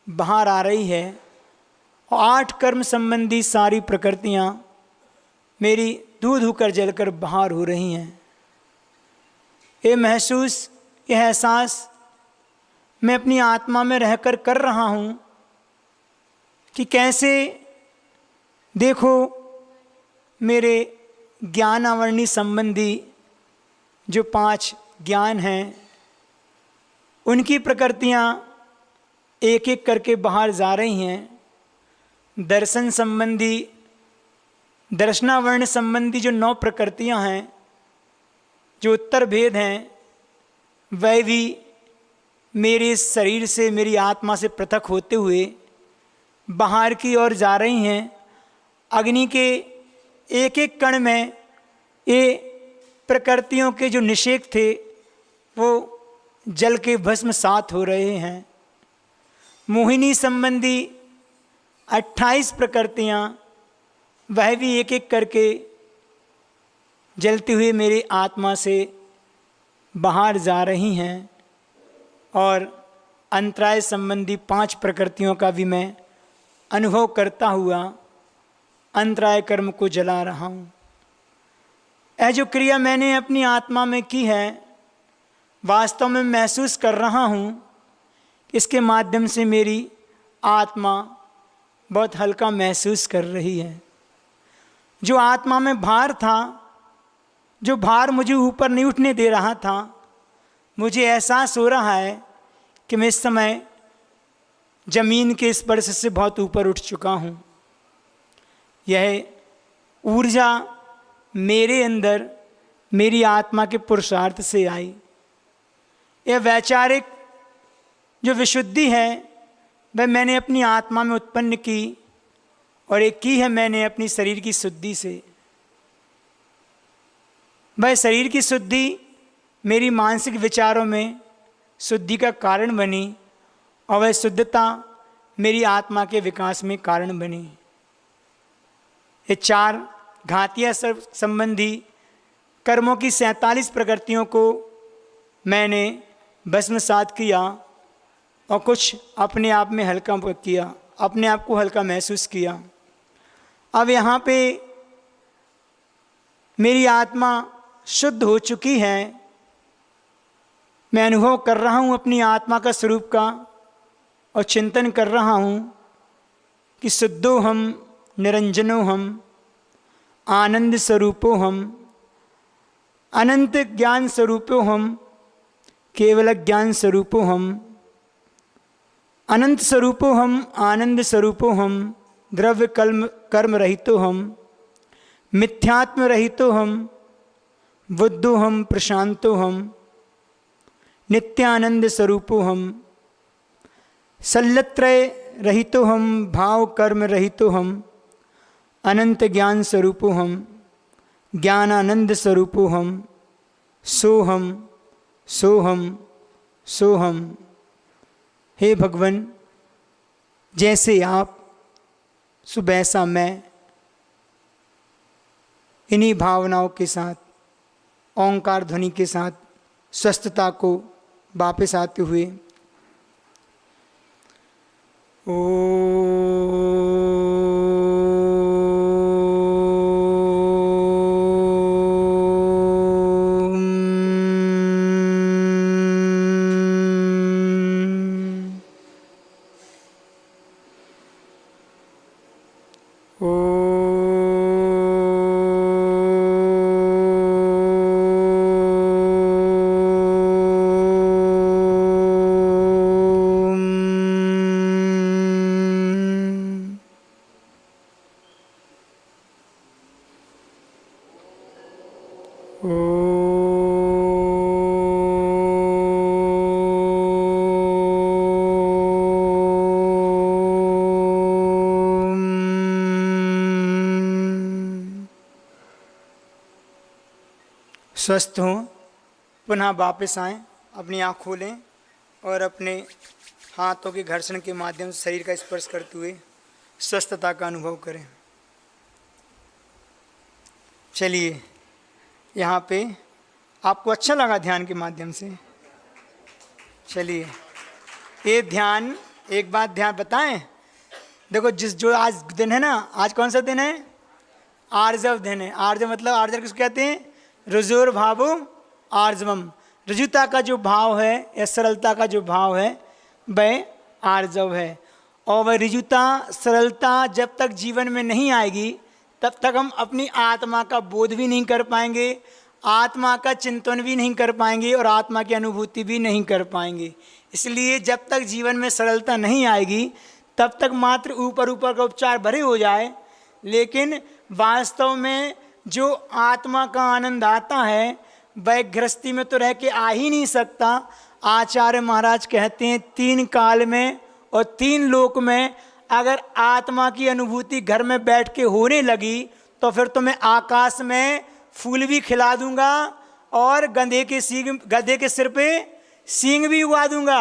Speaker 1: बाहर आ रही है। और 8 कर्म संबंधी सारी प्रकृतियाँ मेरी धू धू कर जलकर बाहर हो रही हैं। ये महसूस, यह एहसास मैं अपनी आत्मा में रहकर कर रहा हूँ कि कैसे देखो मेरे ज्ञान आवरणी संबंधी जो 5 ज्ञान हैं, उनकी प्रकृतियाँ एक एक करके बाहर जा रही हैं। दर्शन संबंधी, दर्शनावर्ण संबंधी जो 9 प्रकृतियाँ हैं, जो उत्तर भेद हैं, वह भी मेरे शरीर से, मेरी आत्मा से पृथक होते हुए बाहर की ओर जा रही हैं। अग्नि के एक एक कण में ये प्रकृतियों के जो निषेक थे वो जल के भस्म सात हो रहे हैं। मोहिनी संबंधी 28 प्रकृतियाँ वह भी एक एक करके जलती हुई मेरी आत्मा से बाहर जा रही हैं और अंतराय संबंधी 5 प्रकृतियों का भी मैं अनुभव करता हुआ अंतराय कर्म को जला रहा हूँ। यह जो क्रिया मैंने अपनी आत्मा में की है, वास्तव में महसूस कर रहा हूँ, इसके माध्यम से मेरी आत्मा बहुत हल्का महसूस कर रही है। जो आत्मा में भार था, जो भार मुझे ऊपर नहीं उठने दे रहा था, मुझे एहसास हो रहा है कि मैं इस समय जमीन के स्पर्श से बहुत ऊपर उठ चुका हूँ। यह ऊर्जा मेरे अंदर मेरी आत्मा के पुरुषार्थ से आई। यह वैचारिक जो विशुद्धि है वह मैंने अपनी आत्मा में उत्पन्न की, और एक की है मैंने अपनी शरीर की शुद्धि से। वह शरीर की शुद्धि मेरी मानसिक विचारों में शुद्धि का कारण बनी, और वह शुद्धता मेरी आत्मा के विकास में कारण बनी। ये 4 घातीय संबंधी कर्मों की 47 प्रकृतियों को मैंने भस्मसात किया, और कुछ अपने आप में हल्का किया, अपने आप को हल्का महसूस किया। अब यहाँ पे मेरी आत्मा शुद्ध हो चुकी है। मैं अनुभव कर रहा हूँ अपनी आत्मा का स्वरूप का, और चिंतन कर रहा हूँ कि शुद्धो हम निरंजनो हम आनंद स्वरूपो हम अनंत ज्ञान स्वरूपो हम केवल ज्ञान स्वरूपो हम अनंत स्वरूपो हम आनंद स्वरूपो हम द्रव्य कर्म रहितो हम मिथ्यात्म रहितो हम बुद्धो हम प्रशांतो हम नित्यानंद स्वरूपो हम सल्लत्रय रहितो हम भाव कर्म रहितो हम अनंत ज्ञान स्वरूपो हम ज्ञानानंद स्वरूपो हम सोहम सोहम सोहम। हे भगवान, जैसे आप सो वैसा मैं, इन्हीं भावनाओं के साथ ओंकार ध्वनि के साथ स्वस्थता को वापस आते हुए स्वस्थ हों, पुनः वापस आएं, अपनी आँख खोलें और अपने हाथों के घर्षण के माध्यम से शरीर का स्पर्श करते हुए स्वस्थता का अनुभव करें। चलिए, यहाँ पे आपको अच्छा लगा ध्यान के माध्यम से? चलिए, ये ध्यान, एक बात ध्यान बताएं, देखो जो आज दिन है ना, आज कौन सा दिन है? आर्जव दिन है। आर्जव मतलब, आर्जव किसको कहते हैं? रुजुर भावो आर्जवम। रुजुता का जो भाव है या सरलता का जो भाव है वह आर्जव है। और वह रुजुता सरलता जब तक जीवन में नहीं आएगी तब तक हम अपनी आत्मा का बोध भी नहीं कर पाएंगे, आत्मा का चिंतन भी नहीं कर पाएंगे और आत्मा की अनुभूति भी नहीं कर पाएंगे। इसलिए जब तक जीवन में सरलता नहीं आएगी तब तक मात्र ऊपर ऊपर का उपचार भरे हो जाए, लेकिन वास्तव में जो आत्मा का आनंद आता है वह गृहस्थी में तो रह के आ ही नहीं सकता। आचार्य महाराज कहते हैं 3 काल में और 3 लोक में अगर आत्मा की अनुभूति घर में बैठ के होने लगी तो फिर तो मैं आकाश में फूल भी खिला दूंगा और गधे के सिर पे सींग भी उगा दूंगा।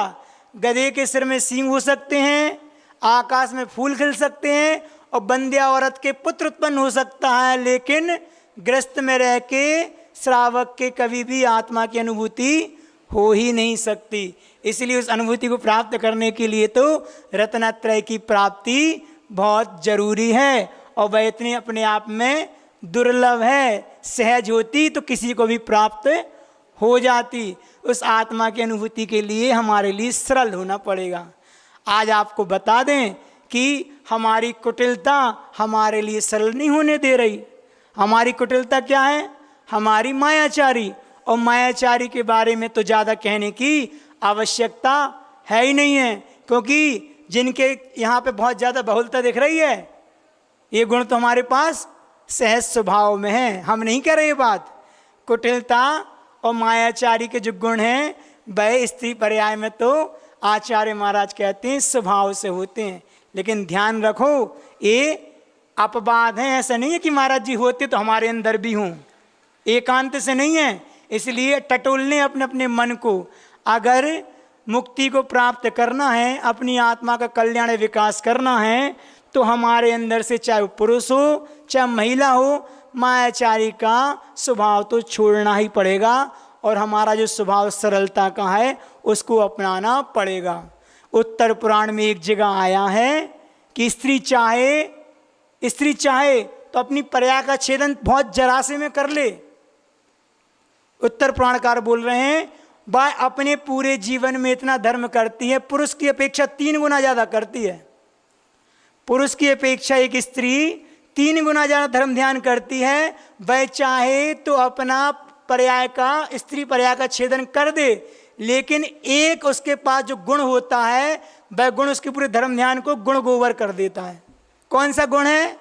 Speaker 1: गधे के सिर में सींग हो सकते हैं, आकाश में फूल खिल सकते हैं और बंध्या औरत के पुत्र उत्पन्न हो सकता है, लेकिन गृहस्थ में रह के श्रावक के कभी भी आत्मा की अनुभूति हो ही नहीं सकती। इसलिए उस अनुभूति को प्राप्त करने के लिए तो रत्नत्रय की प्राप्ति बहुत जरूरी है, और वह इतनी अपने आप में दुर्लभ है। सहज होती तो किसी को भी प्राप्त हो जाती। उस आत्मा की अनुभूति के लिए हमारे लिए सरल होना पड़ेगा। आज आपको बता दें कि हमारी कुटिलता हमारे लिए सरल नहीं होने दे रही। हमारी कुटिलता क्या है? हमारी मायाचारी। और मायाचारी के बारे में तो ज़्यादा कहने की आवश्यकता है ही नहीं है, क्योंकि जिनके यहाँ पे बहुत ज़्यादा बहुलता दिख रही है, ये गुण तो हमारे पास सहज स्वभाव में है। हम नहीं कह रहे ये बात। कुटिलता और मायाचारी के जो गुण हैं वह स्त्री पर्याय में तो आचार्य महाराज कहते हैं स्वभाव से होते हैं। लेकिन ध्यान रखो, ये अपवाद है, ऐसा नहीं है कि महाराज जी होते तो हमारे अंदर भी हों, एकांत से नहीं है। इसलिए टटोलने अपने अपने मन को। अगर मुक्ति को प्राप्त करना है, अपनी आत्मा का कल्याण विकास करना है, तो हमारे अंदर से चाहे पुरुष हो चाहे महिला हो, मायाचारी का स्वभाव तो छोड़ना ही पड़ेगा और हमारा जो स्वभाव सरलता का है उसको अपनाना पड़ेगा। उत्तर पुराण में एक जगह आया है कि स्त्री चाहे तो अपनी पर्याय का छेदन बहुत जरा से में कर ले। उत्तर पुराणकार बोल रहे हैं, वह अपने पूरे जीवन में इतना धर्म करती है, पुरुष की अपेक्षा 3 गुना ज़्यादा करती है। पुरुष की अपेक्षा एक स्त्री 3 गुना ज़्यादा धर्म ध्यान करती है। वह चाहे तो अपना स्त्री पर्याय का छेदन कर दे, लेकिन एक उसके पास जो गुण होता है, वह गुण उसके पूरे धर्म ध्यान को गुण गोबर कर देता है। कौन सा गुण है?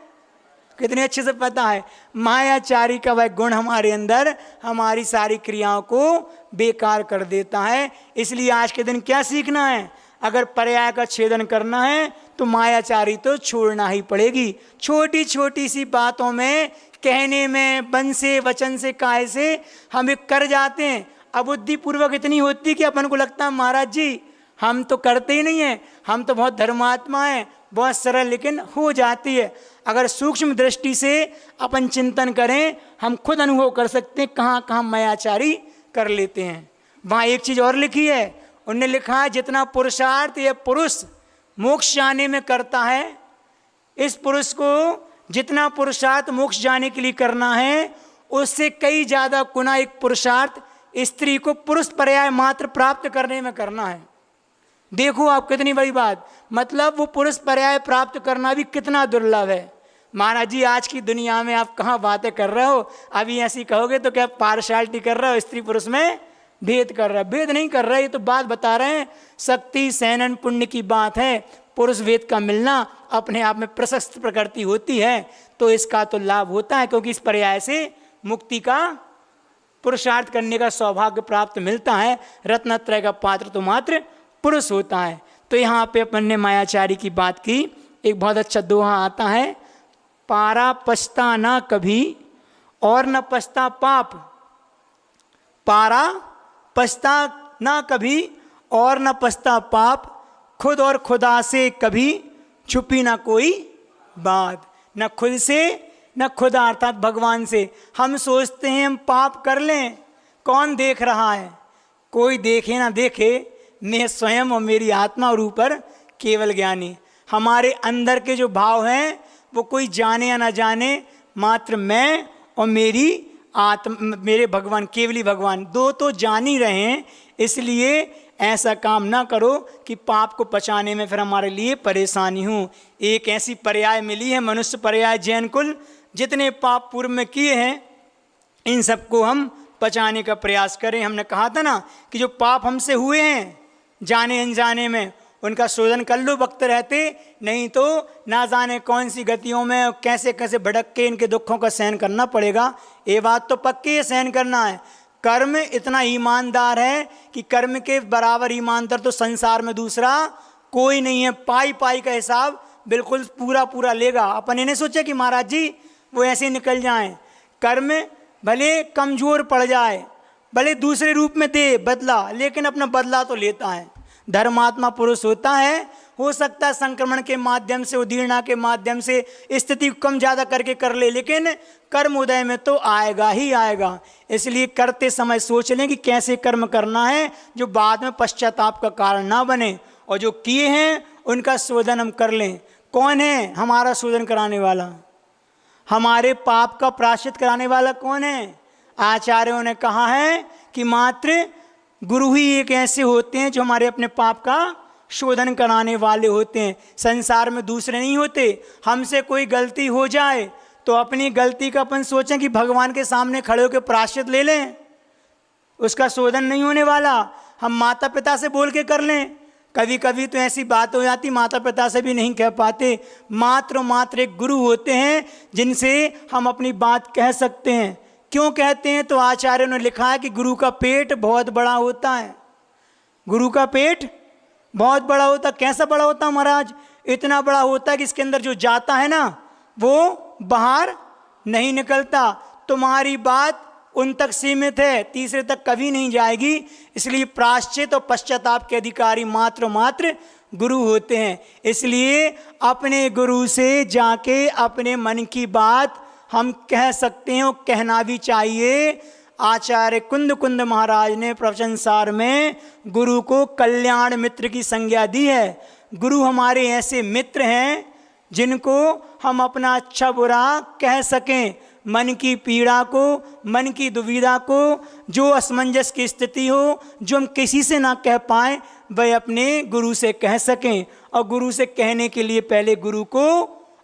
Speaker 1: कितने अच्छे से पता है। मायाचारी का वह गुण हमारे अंदर हमारी सारी क्रियाओं को बेकार कर देता है। इसलिए आज के दिन क्या सीखना है? अगर पर्याय का छेदन करना है तो मायाचारी तो छोड़ना ही पड़ेगी। छोटी छोटी सी बातों में, कहने में, मन से, वचन से, काय से हम एक कर जाते हैं। अबुद्धि पूर्वक इतनी होती कि अपन को लगता है महाराज जी हम तो करते ही नहीं हैं, हम तो बहुत धर्मात्मा हैं, बहुत सरल, लेकिन हो जाती है। अगर सूक्ष्म दृष्टि से अपन चिंतन करें, हम खुद अनुभव कर सकते हैं कहाँ कहाँ मायाचारी कर लेते हैं। वहाँ एक चीज़ और लिखी है, उनने लिखा है जितना पुरुषार्थ ये पुरुष मोक्ष जाने में करता है, इस पुरुष को जितना पुरुषार्थ मोक्ष जाने के लिए करना है, उससे कई ज़्यादा गुना एक पुरुषार्थ स्त्री को पुरुष पर्याय मात्र प्राप्त करने में करना है। देखो आप कितनी बड़ी बात, मतलब वो पुरुष पर्याय प्राप्त करना भी कितना दुर्लभ है। महाराज जी आज की दुनिया में आप कहाँ बातें कर रहे हो, अभी ऐसी कहोगे तो क्या पार्शलिटी कर रहे हो, स्त्री पुरुष में भेद कर रहा है? भेद नहीं कर रहा है, ये तो बात बता रहे हैं, शक्ति सैनन पुण्य की बात है। पुरुष वेद का मिलना अपने आप में प्रशस्त प्रकृति होती है, तो इसका तो लाभ होता है, क्योंकि इस पर्याय से मुक्ति का पुरुषार्थ करने का सौभाग्य प्राप्त मिलता है। रत्नत्रय का पात्र तो मात्र पुरुष होता है। तो यहाँ पे अपन ने मायाचारी की बात की। एक बहुत अच्छा दोहा आता है, पारा पछता ना कभी और न पछता पाप। पारा पछता ना कभी और न पछता पाप, खुद और खुदा से कभी छुपी ना कोई बात। न खुद से न खुदा अर्थात भगवान से। हम सोचते हैं हम पाप कर लें, कौन देख रहा है? कोई देखे ना देखे, मैं स्वयं और मेरी आत्मा और ऊपर केवल ज्ञानी। हमारे अंदर के जो भाव हैं वो कोई जाने या ना जाने, मात्र मैं और मेरे भगवान, केवली भगवान, दो तो जान ही रहे हैं। इसलिए ऐसा काम ना करो कि पाप को पचाने में फिर हमारे लिए परेशानी हो। एक ऐसी पर्याय मिली है, मनुष्य पर्याय जैन कुल, जितने पाप पूर्व में किए हैं इन सबको हम पचाने का प्रयास करें। हमने कहा था ना कि जो पाप हमसे हुए हैं जाने अनजाने में, उनका शोधन कर लो वक्त रहते, नहीं तो ना जाने कौन सी गतियों में कैसे कैसे भटक के इनके दुखों का सहन करना पड़ेगा। ये बात तो पक्की है, सहन करना है। कर्म इतना ईमानदार है कि कर्म के बराबर ईमानदार तो संसार में दूसरा कोई नहीं है। पाई पाई का हिसाब बिल्कुल पूरा पूरा लेगा। अपन इन्हें सोचे कि महाराज जी वो ऐसे निकल जाएं। कर्म भले कमज़ोर पड़ जाए, भले दूसरे रूप में दे बदला, लेकिन अपना बदला तो लेता है। धर्मात्मा पुरुष होता है, हो सकता है संक्रमण के माध्यम से, उदीर्णा के माध्यम से स्थिति कम ज़्यादा करके कर ले, लेकिन कर्म उदय में तो आएगा ही आएगा। इसलिए करते समय सोच लें कि कैसे कर्म करना है जो बाद में पश्चाताप का कारण ना बने, और जो किए हैं उनका शोधन हम कर लें। कौन है हमारा शोधन कराने वाला? हमारे पाप का प्रायश्चित कराने वाला कौन है? आचार्यों ने कहा है कि मात्र गुरु ही एक ऐसे होते हैं जो हमारे अपने पाप का शोधन कराने वाले होते हैं। संसार में दूसरे नहीं होते। हमसे कोई गलती हो जाए तो अपनी गलती का अपन सोचें कि भगवान के सामने खड़े होकर प्रायश्चित ले लें, उसका शोधन नहीं होने वाला। हम माता पिता से बोल के कर लें, कभी कभी तो ऐसी बात हो जाती माता पिता से भी नहीं कह पाते। मात्र एक गुरु होते हैं जिनसे हम अपनी बात कह सकते हैं। क्यों कहते हैं? तो आचार्यों ने लिखा है कि गुरु का पेट बहुत बड़ा होता है। गुरु का पेट बहुत बड़ा होता। कैसा बड़ा होता महाराज? इतना बड़ा होता है कि इसके अंदर जो जाता है ना वो बाहर नहीं निकलता। तुम्हारी बात उन तक सीमित है, तीसरे तक कभी नहीं जाएगी। इसलिए प्रायश्चित और पश्चाताप के अधिकारी मात्र गुरु होते हैं। इसलिए अपने गुरु से जाके अपने मन की बात हम कह सकते हैं और कहना भी चाहिए। आचार्य कुंद महाराज ने प्रवचन सार में गुरु को कल्याण मित्र की संज्ञा दी है। गुरु हमारे ऐसे मित्र हैं जिनको हम अपना अच्छा बुरा कह सकें, मन की पीड़ा को, मन की दुविधा को, जो असमंजस की स्थिति हो, जो हम किसी से ना कह पाएँ, वह अपने गुरु से कह सकें। और गुरु से कहने के लिए पहले गुरु को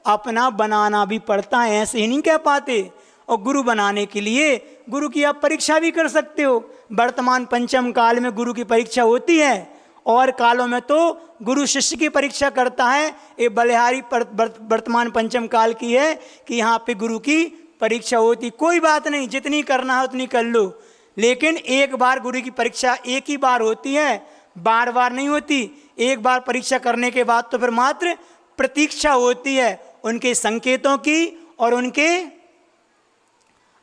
Speaker 1: अपना बनाना भी पड़ता है, ऐसे ही नहीं कह पाते। और गुरु बनाने के लिए गुरु की आप परीक्षा भी कर सकते हो। वर्तमान पंचम काल में गुरु की परीक्षा होती है, और कालों में तो गुरु शिष्य की परीक्षा करता है। ये बलिहारी वर्तमान पंचम काल की है कि यहाँ पे गुरु की परीक्षा होती। कोई बात नहीं, जितनी करना है उतनी कर लो, लेकिन एक बार गुरु की परीक्षा एक ही बार होती है, बार बार नहीं होती। एक बार परीक्षा करने के बाद तो फिर मात्र प्रतीक्षा होती है उनके संकेतों की और उनके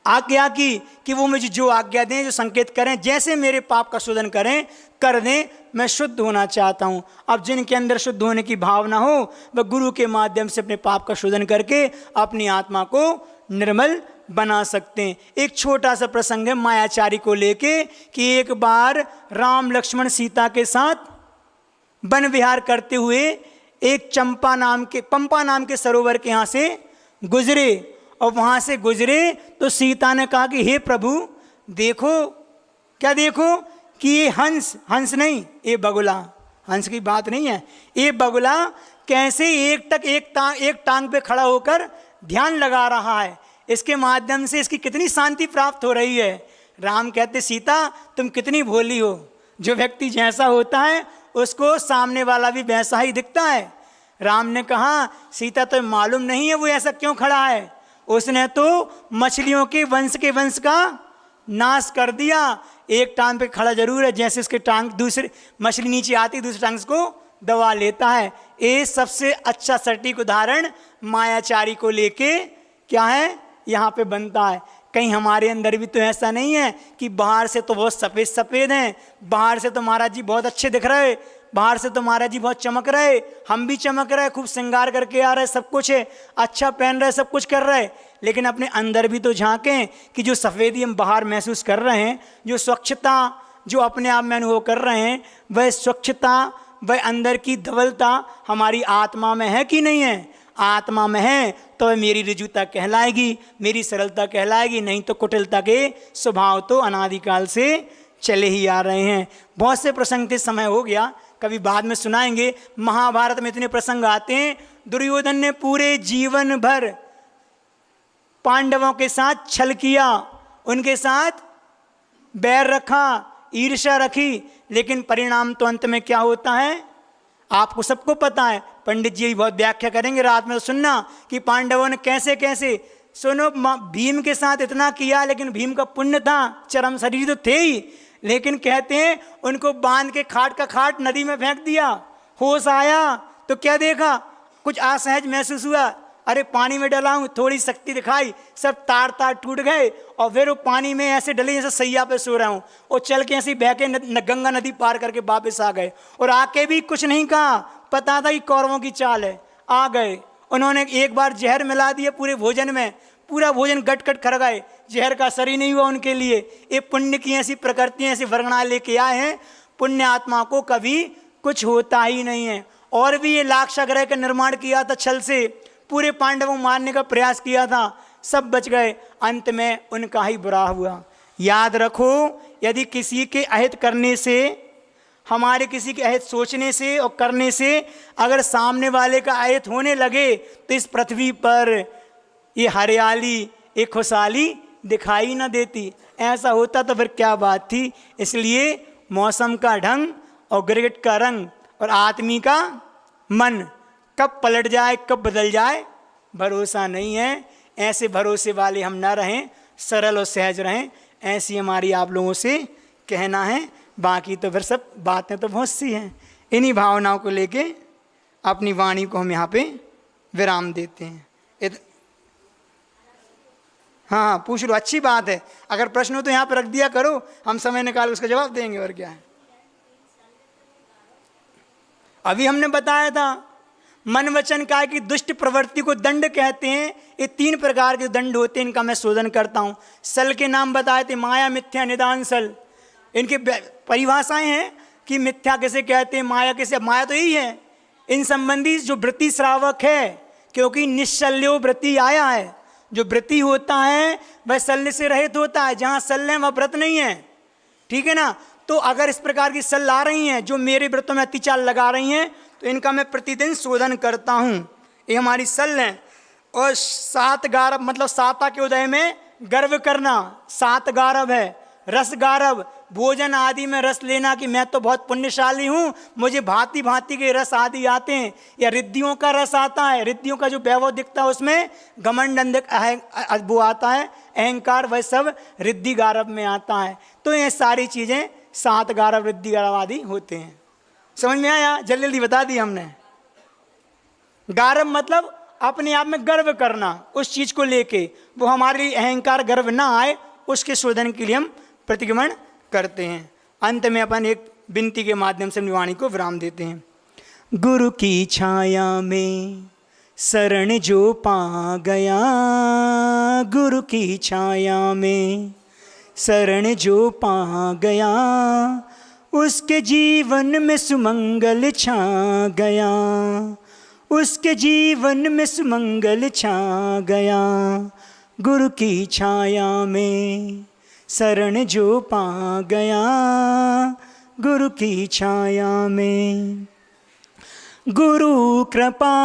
Speaker 1: आज्ञा की, कि वो मुझे जो आज्ञा दें, जो संकेत करें, जैसे मेरे पाप का शोधन करें, कर दें। मैं शुद्ध होना चाहता हूँ। अब जिनके अंदर शुद्ध होने की भावना हो, वह गुरु के माध्यम से अपने पाप का शोधन करके अपनी आत्मा को निर्मल बना सकते हैं। एक छोटा सा प्रसंग है मायाचारी को लेके, कि एक बार राम लक्ष्मण सीता के साथ वन विहार करते हुए एक पंपा नाम के सरोवर के यहाँ से गुजरे। और वहाँ से गुजरे तो सीता ने कहा कि हे प्रभु देखो, क्या देखो? कि ये हंस नहीं, ये बगुला, हंस की बात नहीं है, ये बगुला कैसे एक टांग पे खड़ा होकर ध्यान लगा रहा है। इसके माध्यम से इसकी कितनी शांति प्राप्त हो रही है। राम कहते सीता तुम कितनी भोली हो, जो व्यक्ति जैसा होता है उसको सामने वाला भी वैसा ही दिखता है। राम ने कहा सीता तो मालूम नहीं है वो ऐसा क्यों खड़ा है, उसने तो मछलियों के वंश का नाश कर दिया। एक टांग पे खड़ा जरूर है, जैसे उसके टांग दूसरे मछली नीचे आती दूसरे टांग को दबा लेता है। ये सबसे अच्छा सटीक उदाहरण मायाचारी को लेके क्या है यहाँ पे बनता है। कहीं हमारे अंदर भी तो ऐसा नहीं है कि बाहर से तो बहुत सफ़ेद हैं, बाहर से तो महाराज जी बहुत अच्छे दिख रहे, बाहर से तो महाराज जी बहुत चमक रहे, हम भी चमक रहे, खूब श्रृंगार करके आ रहे, सब कुछ है, अच्छा पहन रहे, सब कुछ कर रहे, लेकिन अपने अंदर भी तो झांकें कि जो सफ़ेदी हम बाहर महसूस कर रहे हैं, जो स्वच्छता जो अपने आप में अनुभव कर रहे हैं, वह स्वच्छता, वह अंदर की धवलता हमारी आत्मा में है कि नहीं है? आत्मा में है तो वह मेरी ऋजुता कहलाएगी, मेरी सरलता कहलाएगी, नहीं तो कुटिलता के स्वभाव तो अनादिकाल से चले ही आ रहे हैं। बहुत से प्रसंग के समय हो गया, कभी बाद में सुनाएंगे। महाभारत में इतने प्रसंग आते हैं। दुर्योधन ने पूरे जीवन भर पांडवों के साथ छल किया, उनके साथ बैर रखा, ईर्ष्या रखी, लेकिन परिणाम तो अंत में क्या होता है आपको सबको पता है। पंडित जी बहुत व्याख्या करेंगे, रात में तो सुनना कि पांडवों ने कैसे कैसे, सुनो भीम के साथ इतना किया, लेकिन भीम का पुण्य था, चरम शरीर तो थे ही, लेकिन कहते हैं उनको बांध के खाट का खाट नदी में फेंक दिया। होश आया तो क्या देखा, कुछ असहज महसूस हुआ, अरे पानी में डला हूँ, थोड़ी शक्ति दिखाई, सब तार टूट गए, और फिर वो पानी में ऐसे डले जैसे सैया पे सो रहा हूँ, और चल के ऐसे बह के गंगा नदी पार करके वापस आ गए। और आके भी कुछ नहीं कहा, पता था कि कौरवों की चाल है, आ गए। उन्होंने एक बार जहर मिला दिया पूरे भोजन में, पूरा भोजन गट गट कर गए, जहर का असर ही नहीं हुआ उनके लिए। ये पुण्य की ऐसी प्रकृति ऐसी वर्णना लेके आए हैं, पुण्य आत्मा को कभी कुछ होता ही नहीं है। और भी ये लाक्षागृह का निर्माण किया था छल से, पूरे पांडवों मारने का प्रयास किया था, सब बच गए, अंत में उनका ही बुरा हुआ। याद रखो, यदि किसी के अहित करने से, हमारे किसी के अहित सोचने से और करने से अगर सामने वाले का अहित होने लगे, तो इस पृथ्वी पर ये हरियाली, ये खुशहाली दिखाई न देती। ऐसा होता तो फिर क्या बात थी। इसलिए मौसम का ढंग और गिरगिट का रंग और आदमी का मन कब पलट जाए, कब बदल जाए, भरोसा नहीं है। ऐसे भरोसे वाले हम ना रहें, सरल और सहज रहें, ऐसी हमारी आप लोगों से कहना है। बाकी तो फिर सब बातें तो बहुत सी हैं, इन्हीं भावनाओं को लेके अपनी वाणी को हम यहाँ पे विराम देते हैं। हाँ पूछ लो, अच्छी बात है। अगर प्रश्न हो तो यहाँ पर रख दिया करो, हम समय निकाल उसका जवाब देंगे, और क्या है। अभी हमने बताया था मन वचन काय की दुष्ट प्रवृत्ति को दंड कहते हैं। ये 3 प्रकार के दंड होते हैं, इनका मैं शोधन करता हूँ। सल के नाम बताए थे, माया मिथ्या निदान सल। इनके परिभाषाएं हैं कि मिथ्या कैसे कहते हैं, माया कैसे। माया तो यही है, इन संबंधी जो वृत्ति श्रावक है, क्योंकि निश्चल्यो वृत्ति आया है। जो वृत्ति होता है वह शल्य से रहित होता है, जहाँ शल्य है वह व्रत नहीं है, ठीक है ना। तो अगर इस प्रकार की सल आ रही हैं जो मेरे व्रतों में अतिचार लगा रही हैं, तो इनका मैं प्रतिदिन शोधन करता हूँ। ये हमारी सल है। और 7 गारव मतलब साता के उदय में गर्व करना, 7 गारव है। रस गारव, भोजन आदि में रस लेना कि मैं तो बहुत पुण्यशाली हूँ, मुझे भांति भांति के रस आदि आते हैं। या रिद्धियों का रस आता है, रिद्धियों का जो वैभव दिखता है उसमें घमंड वो आता है, अहंकार, वह सब रिद्धि गारव में आता है। तो ये सारी चीज़ें 7 गारव रिद्धि गारव आदि होते हैं। समझ में आया? जल्दी जल्दी बता दी हमने। गारव मतलब अपने आप में गर्व करना उस चीज को लेके, वो हमारे अहंकार गर्व ना आए, उसके शोधन के लिए हम प्रतिक्रमण करते हैं। अंत में अपन एक विनती के माध्यम से अपनी वाणी को विराम देते हैं। गुरु की छाया में शरण जो पा गया, गुरु की छाया में शरण जो पा गया, उसके जीवन में सुमंगल छा गया, उसके जीवन में सुमंगल छा गया। गुरु की छाया में शरण जो पा गया, गुरु की छाया में। गुरु कृपा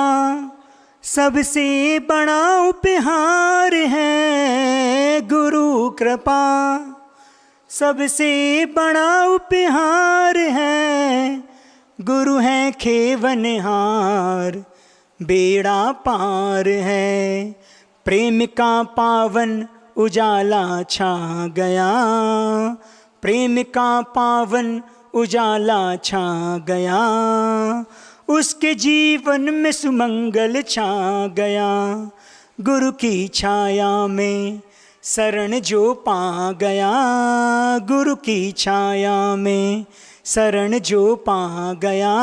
Speaker 1: सबसे बड़ा उपहार है, गुरु कृपा सबसे बड़ा उपहार है। गुरु है खेवनहार, बेड़ा पार है। प्रेम का पावन उजाला छा गया, प्रेम का पावन उजाला छा गया, उसके जीवन में सुमंगल छा गया। गुरु की छाया में शरण जो पा गया, गुरु की छाया में शरण जो पा गया,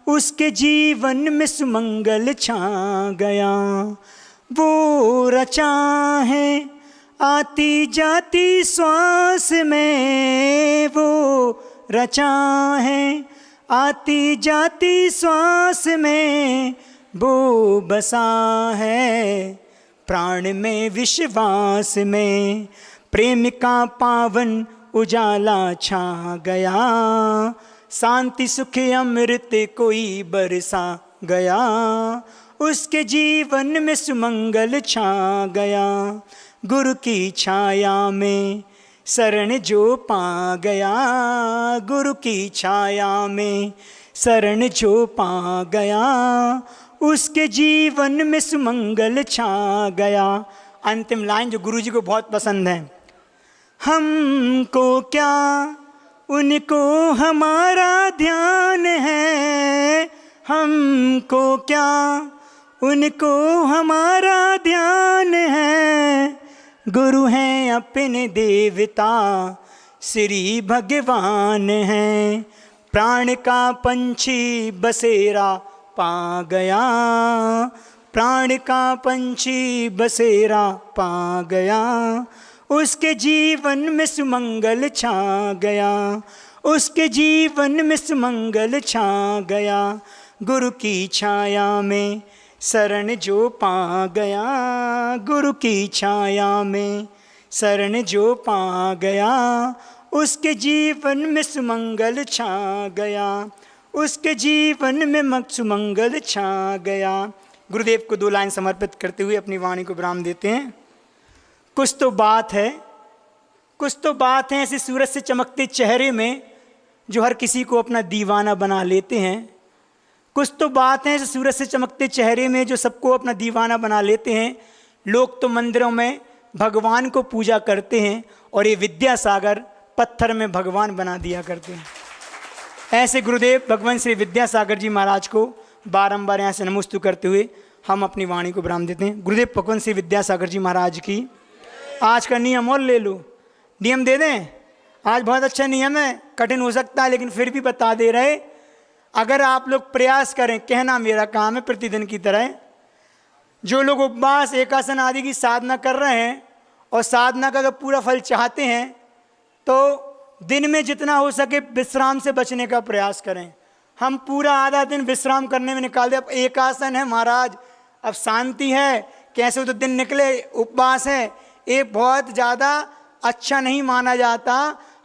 Speaker 1: उसके जीवन में सुमंगल छा गया। वो रचा है आती जाती श्वास में, वो रचा है आती जाती श्वास में, वो बसा है प्राण में विश्वास में। प्रेम का पावन उजाला छा गया, शांति सुख अमृत कोई बरसा गया, उसके जीवन में सुमंगल छा गया। गुरु की छाया में शरण जो पा गया, गुरु की छाया में शरण जो पा गया, उसके जीवन में सुमंगल छा गया। अंतिम लाइन जो गुरु जी को बहुत पसंद है। हमको क्या उनको हमारा ध्यान है, हमको क्या उनको हमारा ध्यान है। गुरु हैं अपने देवता श्री भगवान हैं, प्राण का पंछी बसेरा पा गया, प्राण का पंछी बसेरा पा गया, उसके जीवन में सुमंगल छा गया, उसके जीवन में सुमंगल छा गया। गुरु की छाया में शरण जो पा गया, गुरु की छाया में शरण जो पा गया, उसके जीवन में सुमंगल छा गया, उसके जीवन में सुमंगल छा गया। गुरुदेव को 2 लाइन समर्पित करते हुए अपनी वाणी को विराम देते हैं। कुछ तो बात है, कुछ तो बात है ऐसे सूरज से चमकते चेहरे में जो हर किसी को अपना दीवाना बना लेते हैं। कुछ तो बात है ऐसे सूरज से चमकते चेहरे में जो सबको अपना दीवाना बना लेते हैं। लोग तो मंदिरों में भगवान को पूजा करते हैं और ये विद्यासागर पत्थर में भगवान बना दिया करते हैं। ऐसे गुरुदेव भगवान श्री विद्यासागर जी महाराज को बारंबार यहाँ से नमस्तु करते हुए हम अपनी वाणी को विराम देते हैं। गुरुदेव भगवान श्री विद्यासागर जी महाराज की। आज का नियम और ले लो, नियम दे दें। आज बहुत अच्छा नियम है, कठिन हो सकता है लेकिन फिर भी बता दे रहे। अगर आप लोग प्रयास करें, कहना मेरा काम है प्रतिदिन की तरह, जो लोग उपवास एकासन आदि की साधना कर रहे हैं और साधना का अगर पूरा फल चाहते हैं तो दिन में जितना हो सके विश्राम से बचने का प्रयास करें। हम पूरा आधा दिन विश्राम करने में निकाल दे। अब एकासन है महाराज, अब शांति है, कैसे तो दिन निकले, उपवास है, ये बहुत ज़्यादा अच्छा नहीं माना जाता।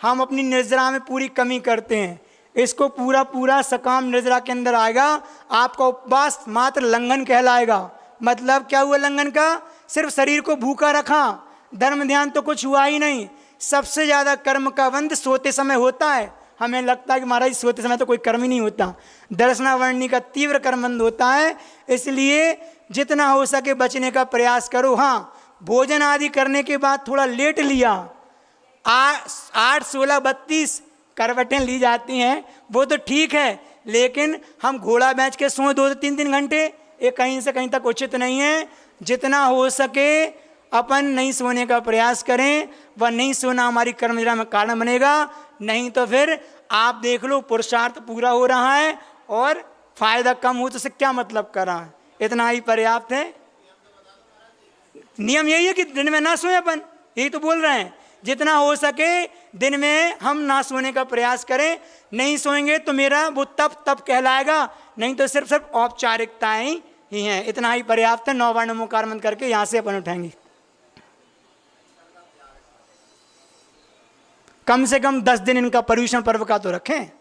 Speaker 1: हम अपनी निर्जरा में पूरी कमी करते हैं, इसको पूरा पूरा सकाम निर्जरा के अंदर आएगा। आपका उपवास मात्र लंघन कहलाएगा। मतलब क्या हुआ लंघन का? सिर्फ शरीर को भूखा रखा, धर्म ध्यान तो कुछ हुआ ही नहीं। सबसे ज़्यादा कर्म का बंध सोते समय होता है। हमें लगता है कि महाराज सोते समय तो कोई कर्म ही नहीं होता, दर्शनावरणी का तीव्र कर्म बंध होता है। इसलिए जितना हो सके बचने का प्रयास करो। हाँ, भोजन आदि करने के बाद थोड़ा लेट लिया, 8, 16, 32 करवटें ली जाती हैं, वो तो ठीक है, लेकिन हम घोड़ा बेच के सोए 2 से 3 घंटे, ये कहीं से कहीं तक उचित नहीं है। जितना हो सके अपन नहीं सोने का प्रयास करें, वह नहीं सोना हमारी कर्मजरा में कारण बनेगा। नहीं तो फिर आप देख लो पुरुषार्थ पूरा हो रहा है और फायदा कम हो तो उससे क्या मतलब कर रहा है। इतना ही पर्याप्त है। नियम यही है कि दिन में ना सोए अपन, यही तो बोल रहे हैं। जितना हो सके दिन में हम ना सोने का प्रयास करें। नहीं सोएंगे तो मेरा वो तप कहलाएगा, नहीं तो सिर्फ औपचारिकताएं ही हैं। इतना ही पर्याप्त है। 9 बार नमोकार मंत्र करके यहाँ से अपन उठाएंगे। कम से कम 10 दिन इनका पर्यूषण पर्व का तो रखें।